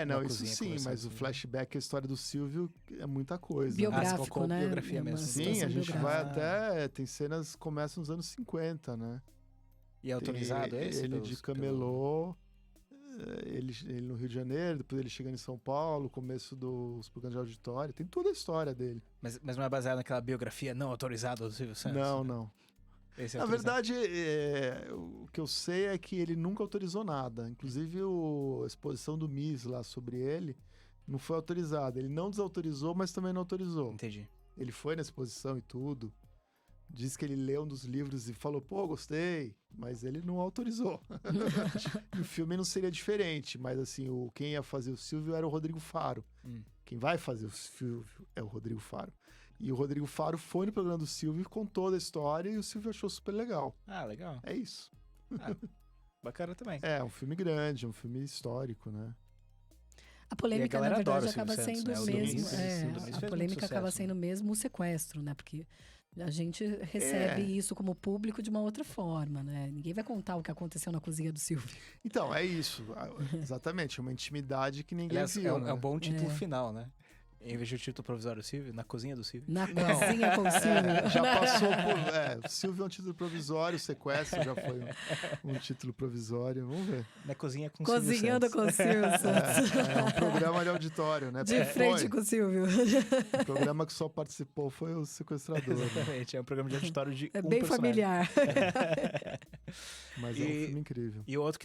na isso cozinha sim, conversando mas o sobre- flashback, a história do Silvio é muita coisa. né? Biográfico, você colocou né? biografia É uma mesmo. Sim, situação a gente vai biográfica. até... Tem cenas que começam nos anos 50, né? E é autorizado Tem esse? ele de camelô, ele no Rio de Janeiro, depois ele chegando em São Paulo, começo dos programas de auditório, tem toda a história dele. Mas não é baseado naquela biografia não autorizada do Silvio Santos? Não. Esse é Na autorizado. verdade, o que eu sei é que ele nunca autorizou nada. Inclusive, a exposição do MIS lá sobre ele não foi autorizada. Ele não desautorizou, mas também não autorizou. Entendi. Ele foi na exposição e tudo. Diz que ele leu um dos livros e falou, pô, gostei, mas ele não autorizou. E o filme não seria diferente, mas assim, quem ia fazer o Silvio era o Rodrigo Faro. Quem vai fazer o Silvio é o Rodrigo Faro. E o Rodrigo Faro foi no programa do Silvio com toda a história e o Silvio achou super legal. Ah, legal. É isso. Bacana também. É um filme grande, um filme histórico, né? A polêmica, E a na galera adora verdade, o acaba Silvio sendo Santos, né? O mesmo. Domingo, sim, o Domingo fez A muito polêmica acaba sucesso, sendo mesmo o sequestro, né? Porque a gente recebe isso como público de uma outra forma, né? Ninguém vai contar o que aconteceu na cozinha do Silvio. Então, é isso. Exatamente, uma intimidade que ninguém Aliás, viu, é um né? bom título final, né? Em vez do título provisório Silvio, na cozinha do Silvio. Na cozinha com o Silvio. Já passou por... Silvio é um título provisório, sequestro já foi um título provisório. Vamos ver. Na cozinha com o Cozinhando Silvio com o Silvio Santos. É um programa de auditório, né? De frente com o Silvio. O programa que só participou foi o sequestrador. Né? Exatamente, é um programa de auditório de É um bem personagem. familiar. Mas é um filme incrível. E o outro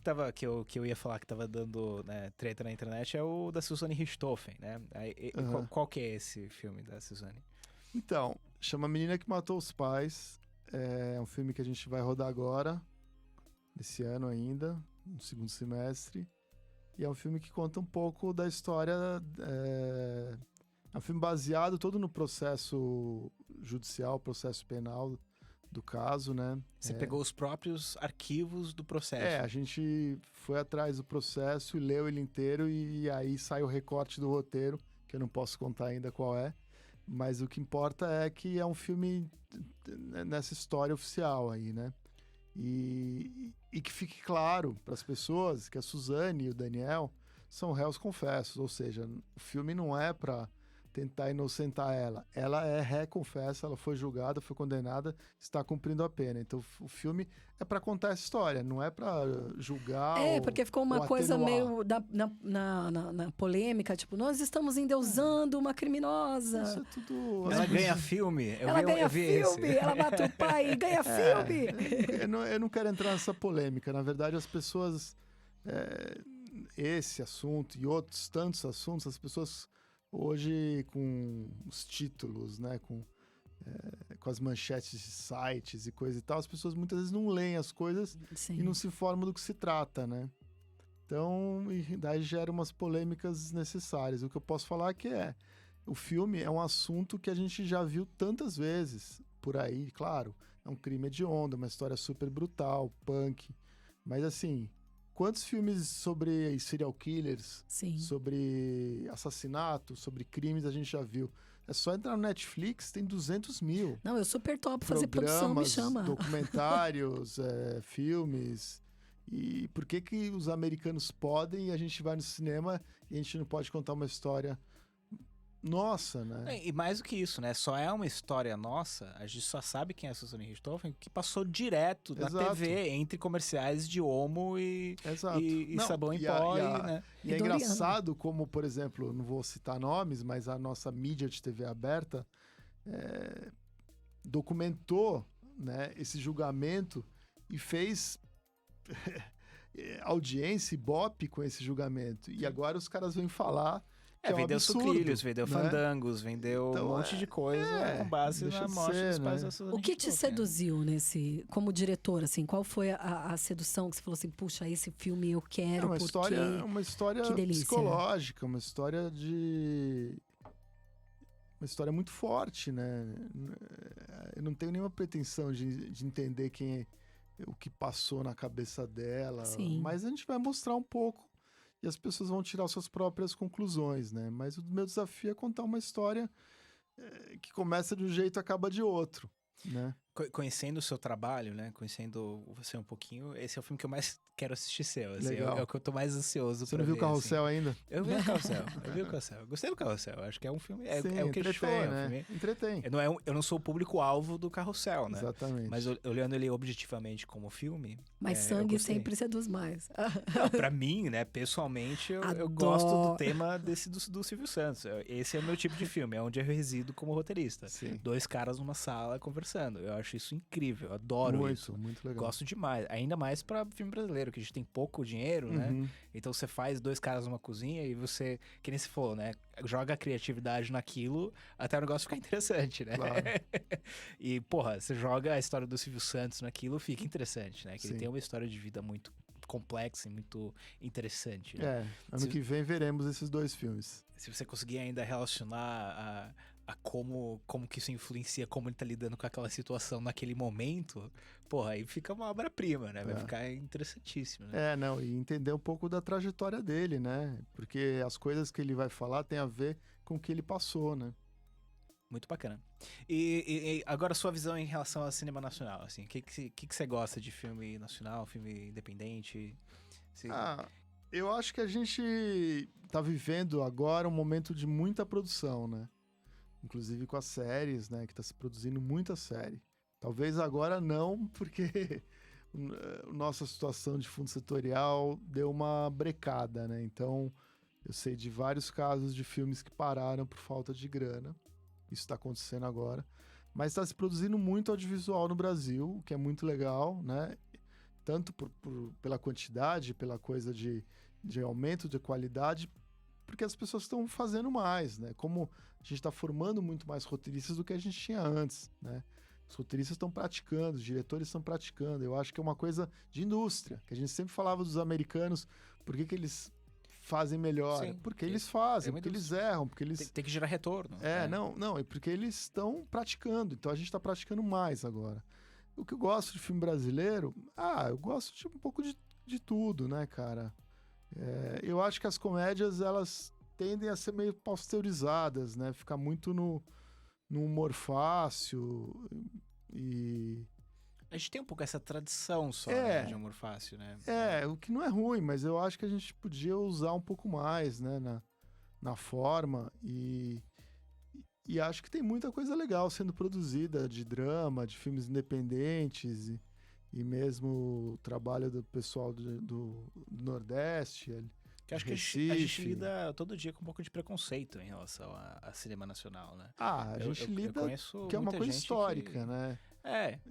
que eu ia falar que tava dando, né, treta na internet é o da Suzanne Richthofen, né? Qual que é esse filme da Suzanne? Então, chama Menina que Matou os Pais. É um filme que a gente vai rodar agora, esse ano ainda, no segundo semestre. E é um filme que conta um pouco da história. É um filme baseado todo no processo judicial, processo penal do caso, né? Você pegou os próprios arquivos do processo. A gente foi atrás do processo e leu ele inteiro e aí sai o recorte do roteiro, que eu não posso contar ainda qual é, mas o que importa é que é um filme nessa história oficial aí, né? E que fique claro para as pessoas que a Suzane e o Daniel são réus confessos, ou seja, o filme não é para tentar inocentar ela. Ela é ré confessa, ela foi julgada, foi condenada, está cumprindo a pena. Então o filme é para contar essa história, não é para julgar. Porque ficou uma ou coisa atenuar. meio na polêmica, tipo, nós estamos endeusando uma criminosa. Isso é tudo. Ela ganha filme. Ela ganha filme, esse. ela mata o pai e ganha filme. Eu não quero entrar nessa polêmica. Na verdade, as pessoas esse assunto e outros tantos assuntos, as pessoas hoje com os títulos, né, com as manchetes de sites e coisa e tal, as pessoas muitas vezes não leem as coisas Sim. e não se informam do que se trata, né? Então, e daí gera umas polêmicas desnecessárias. O que eu posso falar é que o filme é um assunto que a gente já viu tantas vezes por aí, claro, é um crime hediondo, uma história super brutal, punk, mas assim, quantos filmes sobre serial killers, Sim. sobre assassinato, sobre crimes a gente já viu? É só entrar no Netflix, tem 200 mil. Não, eu super topo fazer produção, me chama. Documentários, filmes. E por que os americanos podem e a gente vai no cinema e a gente não pode contar uma história nossa, né? E mais do que isso, né? Só é uma história nossa, a gente só sabe quem é a Susanne Richthofen, que passou direto na Exato. TV, entre comerciais de Omo e Não, sabão em e pó, né? E é Doriana. engraçado como, por exemplo, não vou citar nomes, mas a nossa mídia de TV aberta documentou, né, esse julgamento e fez audiência e bope com esse julgamento. E agora os caras vêm falar que é um vendeu absurdo, sucrilhos, vendeu né? fandangos, vendeu Então, um monte de coisa com base deixa na de morte ser, dos pais né? da Susanne O que te Richthofen. seduziu como diretor, assim? Qual foi a sedução que você falou assim, puxa, esse filme eu quero, uma porque... história Que delícia. psicológica, uma história muito forte, né? Eu não tenho nenhuma pretensão de entender o que passou na cabeça dela, Sim. mas a gente vai mostrar um pouco e as pessoas vão tirar suas próprias conclusões, né? Mas o meu desafio é contar uma história que começa de um jeito e acaba de outro, né? Conhecendo o seu trabalho, né? Conhecendo você um pouquinho, esse é o filme que eu mais quero assistir seu. Assim, Legal. é o que eu tô mais ansioso Você pra não viu ver, Carrossel ainda? assim. Eu vi o Carrossel, Eu gostei do Carrossel. Acho que é um filme. Sim, É o que a gente falou, entretém, é um né? filme. Entretém. Eu não sou o público-alvo do Carrossel, né? Exatamente. Mas olhando ele objetivamente como filme. Mas eu sangue gostei. sempre seduz mais. Não, pra mim, né, pessoalmente, eu Adoro. gosto do tema do Silvio Santos. Esse é o meu tipo de filme, é onde eu resido como roteirista. Sim. Dois caras numa sala conversando. Eu acho isso incrível, eu adoro isso. Muito legal. Gosto demais. Ainda mais pra filme brasileiro, que a gente tem pouco dinheiro, né? Uhum. Então você faz dois caras numa cozinha e você, que nem se falou, né? Joga a criatividade naquilo até o negócio ficar interessante, né? Claro. E, porra, você joga a história do Silvio Santos naquilo, fica interessante, né? Que ele Sim. tem uma história de vida muito complexa e muito interessante, né? Ano que vem veremos esses dois filmes. Se você conseguir ainda relacionar a como que isso influencia como ele tá lidando com aquela situação naquele momento, porra, aí fica uma obra-prima, né? Vai ficar interessantíssimo, né? E entender um pouco da trajetória dele, né? Porque as coisas que ele vai falar tem a ver com o que ele passou, né? Muito bacana. E agora sua visão em relação ao cinema nacional, assim, o que você gosta de filme nacional, filme independente? Eu acho que a gente tá vivendo agora um momento de muita produção, né? Inclusive com as séries, né? Que tá se produzindo muita série. Talvez agora não, porque nossa situação de fundo setorial deu uma brecada, né? Então, eu sei de vários casos de filmes que pararam por falta de grana. Isso está acontecendo agora. Mas está se produzindo muito audiovisual no Brasil, o que é muito legal, né? Tanto pela quantidade, pela coisa de aumento de qualidade, porque as pessoas estão fazendo mais, né? Como a gente está formando muito mais roteiristas do que a gente tinha antes, né? Os roteiristas estão praticando, os diretores estão praticando. Eu acho que é uma coisa de indústria, que a gente sempre falava dos americanos, por que eles fazem melhor? Sim, porque eles fazem, porque eles erram, porque eles... Tem que gerar retorno. Não, é porque eles estão praticando, então a gente está praticando mais agora. O que eu gosto de filme brasileiro, eu gosto de um pouco de tudo, né, cara? Eu acho que as comédias, elas tendem a ser meio pasteurizadas, né? Ficar muito no humor fácil e... A gente tem um pouco essa tradição só, né, de humor fácil, né? O que não é ruim, mas eu acho que a gente podia usar um pouco mais, né, na forma e acho que tem muita coisa legal sendo produzida, de drama, de filmes independentes e mesmo o trabalho do pessoal do Nordeste. Que acho que a gente lida todo dia com um pouco de preconceito em relação a cinema nacional, né? A gente lida, conheço que é uma muita coisa gente histórica, né?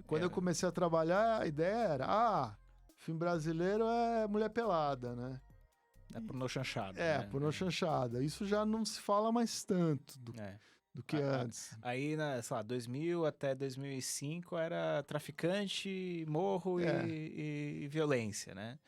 Quando eu é. comecei a trabalhar, a ideia era, filme brasileiro é mulher pelada, né? É pornô chanchado. É, né? pornô chanchada. Isso já não se fala mais tanto É. do que antes. Aí, sei lá, 2000 até 2005 era traficante, morro e violência, né?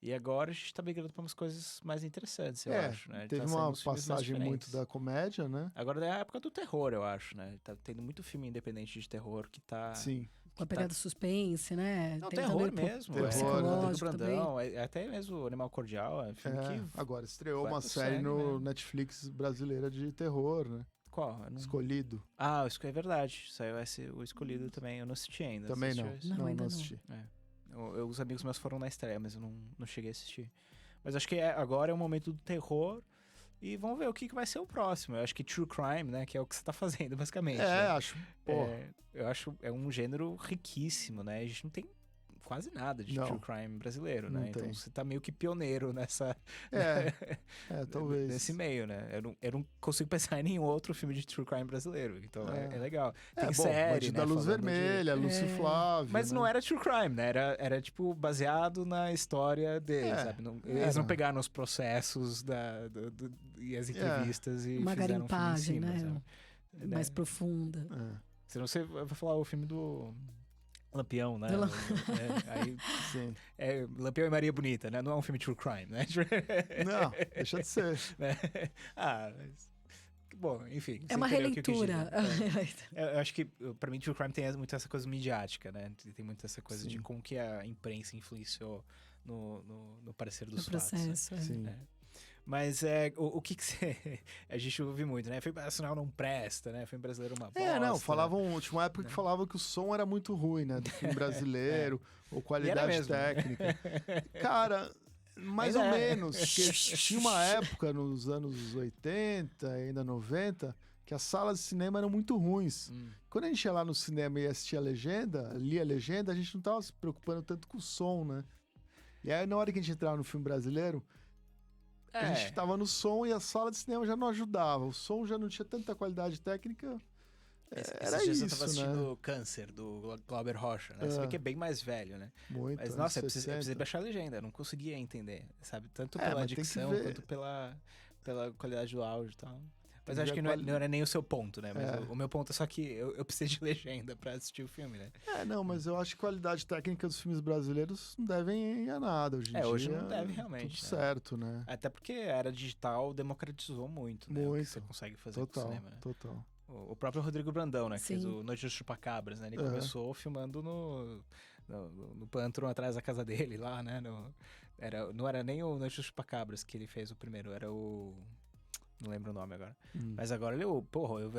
E agora a gente tá migrando pra umas coisas mais interessantes, eu acho, né? Teve Tá saindo uma uns filmes mais passagem muito diferentes. da comédia, né? Agora é a época do terror, eu acho, né? Tá tendo muito filme independente de terror que tá... Sim. Com a pegada suspense, né? Não, Tem terror também mesmo. terror, psicológico Rodrigo também. Brandão, até mesmo o Animal Cordial, é um filme que... Agora estreou vai uma pro série sangue no mesmo. Netflix brasileira de terror, né? Qual? Eu não- Escolhido. Ah, é verdade. Saiu o Escolhido também. Eu não assisti ainda. Você Também não. assistiu esse? Não, ainda não. assisti. Os amigos meus foram na estreia, mas eu não cheguei a assistir. Mas acho que agora é o momento do terror. E vamos ver o que vai ser o próximo. Eu acho que True Crime, né? Que é o que você tá fazendo, basicamente. né? Acho. Pô, Eu acho é um gênero riquíssimo, né? A gente não tem quase nada de Não. True Crime brasileiro, Não né? Então tem. você tá meio que pioneiro nessa... talvez. Nesse meio, né? Eu não consigo pensar em nenhum outro filme de True Crime brasileiro. Então é legal. Tem bom, série, Bandido né? da Luz falando Vermelha, Lúcio Flávio. Mas né? não era True Crime, né? Era tipo, baseado na história deles, sabe? Eles não pegaram os processos e as entrevistas e Uma fizeram um filme em garimpagem, cima, né? sabe? Mais profunda. Senão você vai falar o filme do Lampião, né? Aí, Sim. Lampião e Maria Bonita, né? Não é um filme True Crime, né? Não, deixa de ser. Né? Mas... Bom, enfim. É você uma entendeu o que eu quis releitura. dizer. Eu acho que, pra mim, True Crime tem muito essa coisa midiática, né? Tem muito essa coisa de como que a imprensa influenciou no parecer dos No fatos. né? processo. Sim. Mas o que você... A gente ouve muito, né? Filme nacional não presta, né? Filme brasileiro é uma bosta. Não, falavam... Tinha uma época que falavam que o som era muito ruim, né? Do filme brasileiro, ou qualidade mesmo. técnica. Cara, mais ou menos. Porque tinha uma época, nos anos 80, ainda 90, que as salas de cinema eram muito ruins. Quando a gente ia lá no cinema e assistia a legenda, lia a legenda, a gente não tava se preocupando tanto com o som, né? E aí, na hora que a gente entrava no filme brasileiro... A gente tava no som e a sala de cinema já não ajudava. O som já não tinha tanta qualidade técnica. Era Esses dias isso, eu tava assistindo né? Câncer, do Glauber Rocha, né? Você vê que é bem mais velho, né? Muito. Mas, anos nossa, eu precisei 60. baixar a legenda. Eu não conseguia entender, sabe? Tanto pela mas tem que dicção ver. quanto pela qualidade do áudio e tal. Mas que acho ver que a não era nem o seu ponto, né? Mas É. o meu ponto é só que eu precisei de legenda pra assistir o filme, né? Não, mas eu acho que a qualidade técnica dos filmes brasileiros não devem ir a nada hoje em dia. Hoje não deve realmente, Tudo né? certo, né? Até porque a era digital democratizou muito, né? O que Muito. você consegue fazer Total, com o cinema, né? total. O próprio Rodrigo Brandão, né? Que fez Sim. o Noite dos Chupacabras, né? Ele Aham. começou filmando no pântano atrás da casa dele lá, né? Não era nem o Noite dos Chupacabras que ele fez o primeiro, era o... Não lembro o nome agora. Mas agora eu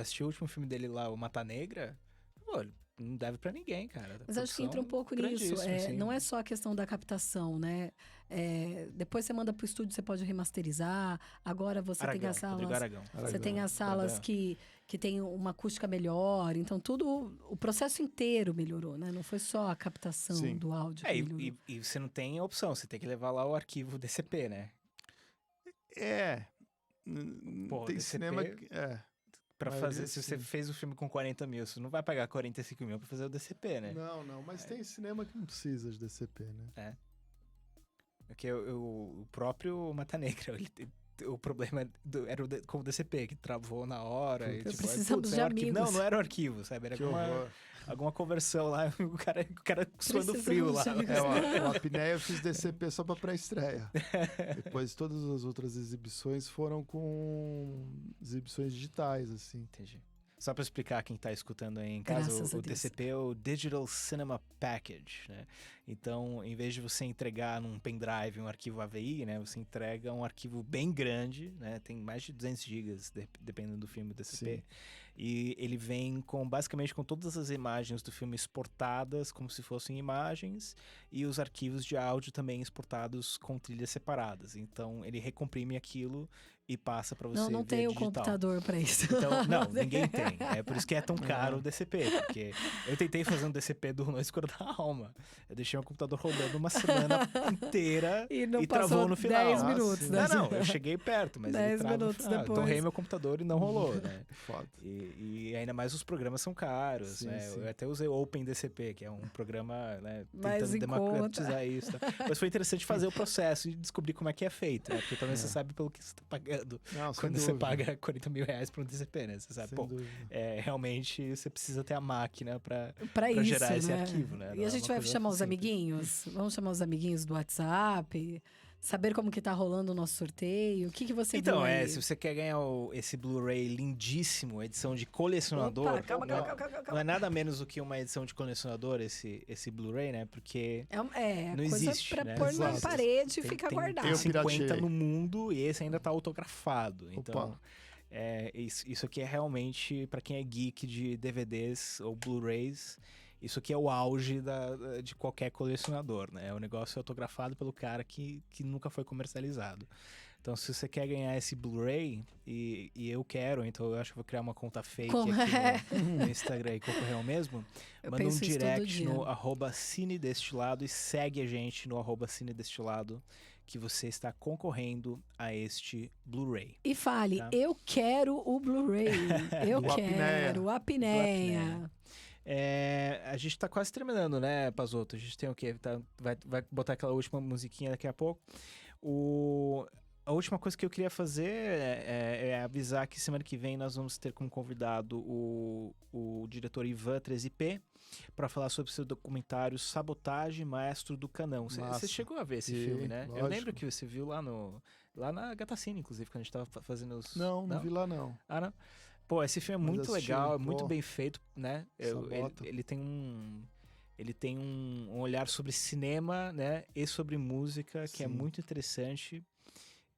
assisti o último filme dele lá, o Mata Negra. Pô, ele não deve pra ninguém, cara. Mas acho que entra um pouco nisso. Não é só a questão da captação, né? Depois você manda pro estúdio, você pode remasterizar. Agora você tem as salas. Você tem as salas que tem uma acústica melhor. Então, o processo inteiro melhorou, né? Não foi só a captação Sim. do áudio que melhorou. E você não tem opção, você tem que levar lá o arquivo DCP, né? Pô, Tem DCP cinema que... Pra maioria, fazer, se você sim. fez o filme com 40 mil, você não vai pagar 45 mil pra fazer o DCP, né? Não, mas tem cinema que não precisa de DCP, né? Porque o próprio Mata Negra, o problema era com o DCP, que travou na hora. E, tipo, precisamos de era o arquivo. amigos. Não era o arquivo, sabe? Era Que horror. alguma conversão lá, o cara suando Precisamos frio lá. de amigos. O Apneia eu fiz DCP só pra pré-estreia. Depois todas as outras exibições foram com exibições digitais, assim. Entendi. Só para explicar quem tá escutando aí em casa, Graças a o Deus. DCP é o Digital Cinema Package, né? Então, em vez de você entregar num pendrive um arquivo AVI, né? Você entrega um arquivo bem grande, né? Tem mais de 200 gigas, dependendo do filme DCP. Sim. E ele vem basicamente com todas as imagens do filme exportadas como se fossem imagens e os arquivos de áudio também exportados com trilhas separadas. Então, ele recomprime aquilo e passa para você Não via tem o digital. computador para isso. Então, não, ninguém tem. É por isso que é tão caro o DCP. Porque eu tentei fazer um DCP do No Escuro da Alma. Eu deixei o computador rodando uma semana inteira E não travou passou no final. 10 minutos, sim. né? Não, eu cheguei perto, mas ele 10 trava no minutos final. depois. Eu torrei meu computador e não rolou, né? Foda. E ainda mais os programas são caros, Sim, né? sim. Eu até usei o OpenDCP, que é um programa, né, Mais tentando em democratizar isso. Tá? Mas foi interessante fazer o processo e descobrir como é que é feito, né? Porque também você sabe pelo que você tá pagando Não, sem quando você dúvida. paga 40 mil reais por um DCP, né? Você sabe, Sem pô, dúvida. realmente você precisa ter a máquina pra Isso, gerar esse né? arquivo, né? E Não a é gente uma vai coisa chamar os simples. amiguinhos? Vamos chamar os amiguinhos do WhatsApp? Saber como que tá rolando o nosso sorteio? O que você Então, viu aí? se você quer ganhar esse Blu-ray lindíssimo, edição de colecionador, Opa, calma. não é nada menos do que uma edição de colecionador esse Blu-ray, né? Porque É não coisa existe, pra né? pôr na Exato. parede e ficar tem guardado. 50 pirateei. no mundo e esse ainda tá autografado. Então, Opa. isso aqui é realmente, pra quem é geek de DVDs ou Blu-rays, isso aqui é o auge de qualquer colecionador, né? É um negócio autografado pelo cara que nunca foi comercializado. Então, se você quer ganhar esse Blu-ray, e eu quero, então eu acho que vou criar uma conta fake aqui no Instagram e concorrer ao mesmo, Eu manda um penso isso todo direct dia. no @cinedestilado e segue a gente no @cinedestilado, que você está concorrendo a este Blu-ray. E fale, Tá. eu quero o Blu-ray. Eu Do quero, a apneia. A gente tá quase terminando, né, Pazoto? A gente tem o quê? Vai botar aquela última musiquinha daqui a pouco. A última coisa que eu queria fazer é avisar que semana que vem nós vamos ter como convidado o diretor Ivan 13P para falar sobre seu documentário Sabotagem, Maestro do Canão. Você Massa. chegou a ver esse Sim, filme, né? Eu lógico. lembro que você viu lá na Gatacine, inclusive, quando a gente tava fazendo os... Não vi lá não. Ah, não? Pô, esse filme é Mas muito assisti, legal, é muito pô. bem feito, né? Sabota. Ele tem um olhar sobre cinema, né? E sobre música, que é Sim. muito interessante.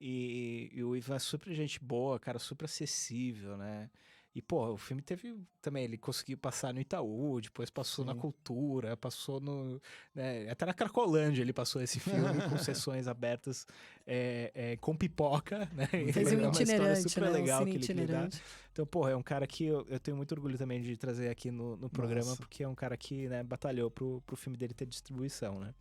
E o Ivan é super gente boa, cara, super acessível, né? E, pô, o filme teve também, ele conseguiu passar no Itaú, depois passou na Sim. Cultura, passou no... né, até na Cracolândia ele passou esse filme, com sessões abertas com pipoca, né? Fez um É uma história itinerante, super né? legal Cine que ele queria dar. itinerante. Então, porra, é um cara que eu tenho muito orgulho também de trazer aqui no programa, Massa. porque é um cara que, né, batalhou pro filme dele ter distribuição, né?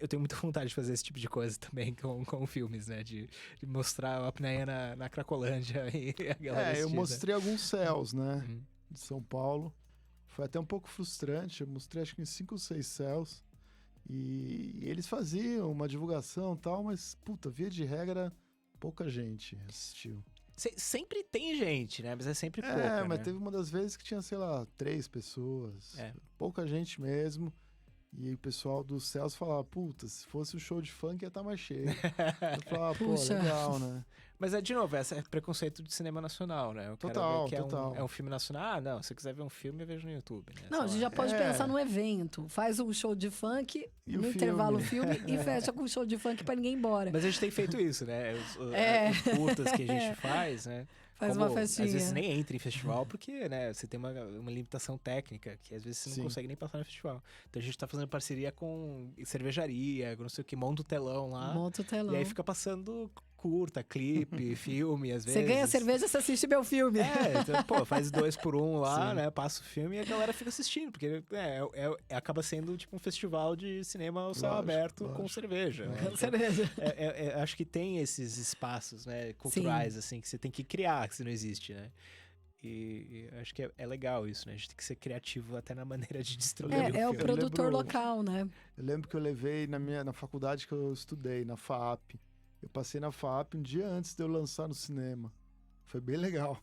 Eu tenho muita vontade de fazer esse tipo de coisa também com filmes, né? De mostrar a apneia na Cracolândia e a galera Eu assistir, mostrei alguns céus, né? Uhum. De São Paulo. Foi até um pouco frustrante. Eu mostrei acho que em 5 ou 6 céus. E eles faziam uma divulgação e tal, mas, puta, via de regra, pouca gente assistiu. Sempre tem gente, né? Mas é sempre pouca, Mas né? teve uma das vezes que tinha, sei lá, 3 pessoas. É. Pouca gente mesmo. E o pessoal dos céus falava, puta, se fosse um show de funk ia estar mais cheio. Eu falava, pô, Puxa. legal, né? Mas de novo, esse é preconceito de cinema nacional, né? O cara Total, vê que total. é um filme nacional. Ah, não, se você quiser ver um filme, eu vejo no YouTube, né? Não, a Sei gente lá. já pode É. pensar num evento. Faz um show de funk, E o no filme? intervalo o filme, e fecha com um show de funk pra ninguém ir embora. Mas a gente tem feito isso, né? Os curtas que a gente faz, né? Faz Como, uma festinha. Às vezes nem entra em festival, porque, né, você tem uma limitação técnica, que às vezes você não Sim. consegue nem passar no festival. Então a gente tá fazendo parceria com cervejaria, com não sei o que, monta o telão lá. Monta o telão. E aí fica passando curta, clipe, filme, às vezes. Você ganha cerveja, você assiste meu filme. Então, pô, faz 2 por 1 lá, Sim. né? Passa o filme e a galera fica assistindo, porque acaba sendo tipo um festival de cinema ao céu Lógico, aberto com lógico. cerveja. Né? Então, Cerveja. acho que tem esses espaços, né, culturais, assim, que você tem que criar, que se não existe, né? E acho que é legal isso, né? A gente tem que ser criativo até na maneira de distribuir o É o filme. produtor lembro- local, né? Eu lembro que eu levei na faculdade que eu estudei, na FAAP. Eu passei na FAAP um dia antes de eu lançar no cinema. Foi bem legal.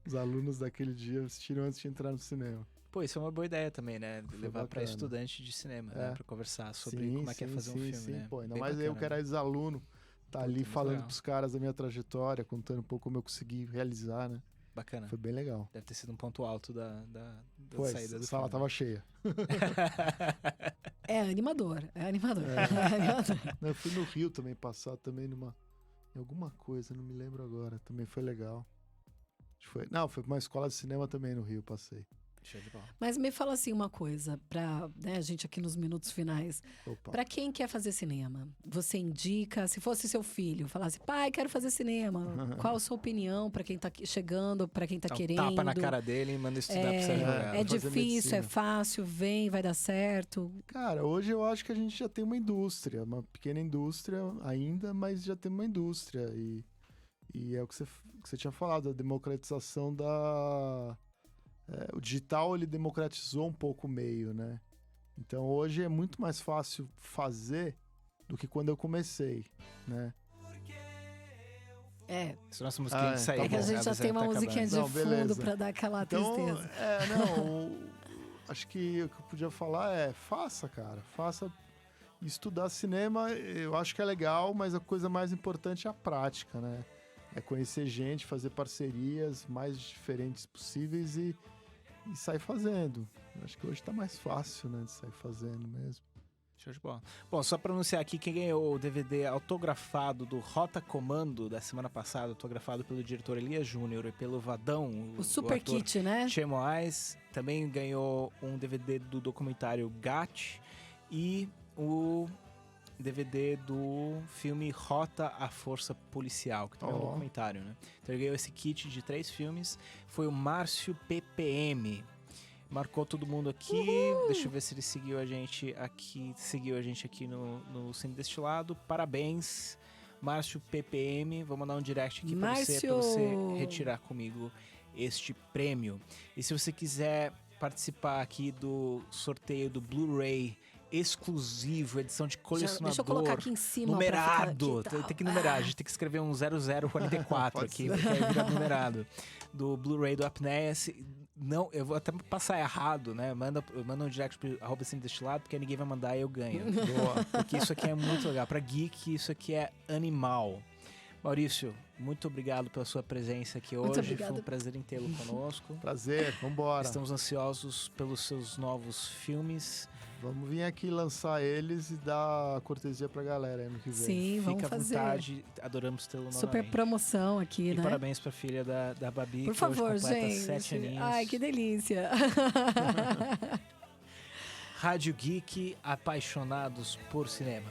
Os alunos daquele dia assistiram antes de entrar no cinema. Pô, isso é uma boa ideia também, né? Levar pra bacana. estudante de cinema, né? Pra conversar sobre como é que é fazer um filme, né? Pô, ainda Bem mais eu bacana, que era né? ex-aluno, tá ali muito falando legal. pros caras da minha trajetória, contando um pouco como eu consegui realizar, né? Bacana. Foi bem legal. Deve ter sido um ponto alto da Foi, saída a do sala filme. tava cheia. É animador. É animador. Eu fui no Rio também, passar também em alguma coisa, não me lembro agora. Também foi legal. Foi pra uma escola de cinema também no Rio, passei. Show de bola. Mas me fala assim uma coisa, pra a gente aqui nos minutos finais. Opa. Pra quem quer fazer cinema, você indica, se fosse seu filho, falasse, pai, quero fazer cinema. Qual a sua opinião pra quem tá chegando, pra quem tá Dá um querendo? tapa na cara dele e manda estudar pra ser É, advogado. é fazer difícil, medicina. é fácil, vem, vai dar certo. Cara, hoje eu acho que a gente já tem uma indústria, uma pequena indústria ainda, mas já tem uma indústria. E E é o que você tinha falado, a democratização o digital, ele democratizou um pouco o meio, né? Então, hoje é muito mais fácil fazer do que quando eu comecei, né? Essa nossa musiquinha de sair. É que a gente já tem uma musiquinha de fundo beleza. pra dar aquela tristeza. Acho que o que eu podia falar é, faça, cara. Faça. Estudar cinema, eu acho que é legal, mas a coisa mais importante é a prática, né? É conhecer gente, fazer parcerias mais diferentes possíveis e sair fazendo. Eu acho que hoje tá mais fácil, né, de sair fazendo mesmo. Show de bola. Bom, só pra anunciar aqui, quem ganhou o DVD autografado do Rota Comando da semana passada, autografado pelo diretor Elias Júnior e pelo Vadão, o Super Kit, né? Chemo Eyes, também ganhou um DVD do documentário GAT e o DVD do filme Rota à Força Policial, que também é um documentário, né? Então ele ganhou esse kit de 3 filmes. Foi o Márcio PPM. Marcou todo mundo aqui. Deixa eu ver se ele seguiu a gente aqui no Cine Destilado. Parabéns, Márcio PPM. Vou mandar um direct aqui pra você retirar comigo este prêmio. E se você quiser participar aqui do sorteio do Blu-ray exclusivo, edição de colecionador. Deixa eu colocar aqui em cima. Numerado. Tem que numerar. A gente tem que escrever um 0044 aqui, porque aí vira numerado. Do Blu-ray do Apneia. Não, eu vou até passar errado, né? Manda um direct pro @cinedestilado, porque ninguém vai mandar e eu ganho. Boa. Porque isso aqui é muito legal. Pra geek, isso aqui é animal. Maurício, muito obrigado pela sua presença aqui hoje. Foi um prazer em tê-lo conosco. Prazer, vambora. Estamos ansiosos pelos seus novos filmes. Vamos vir aqui lançar eles e dar cortesia pra galera ano que vem. Sim, vamos fazer. Fica à vontade, adoramos tê-lo novamente. Super promoção aqui, né? E parabéns pra filha da Babi, por que favor, hoje completa gente. 7 aninhos. Ai, que delícia. Rádio Geek, apaixonados por cinema.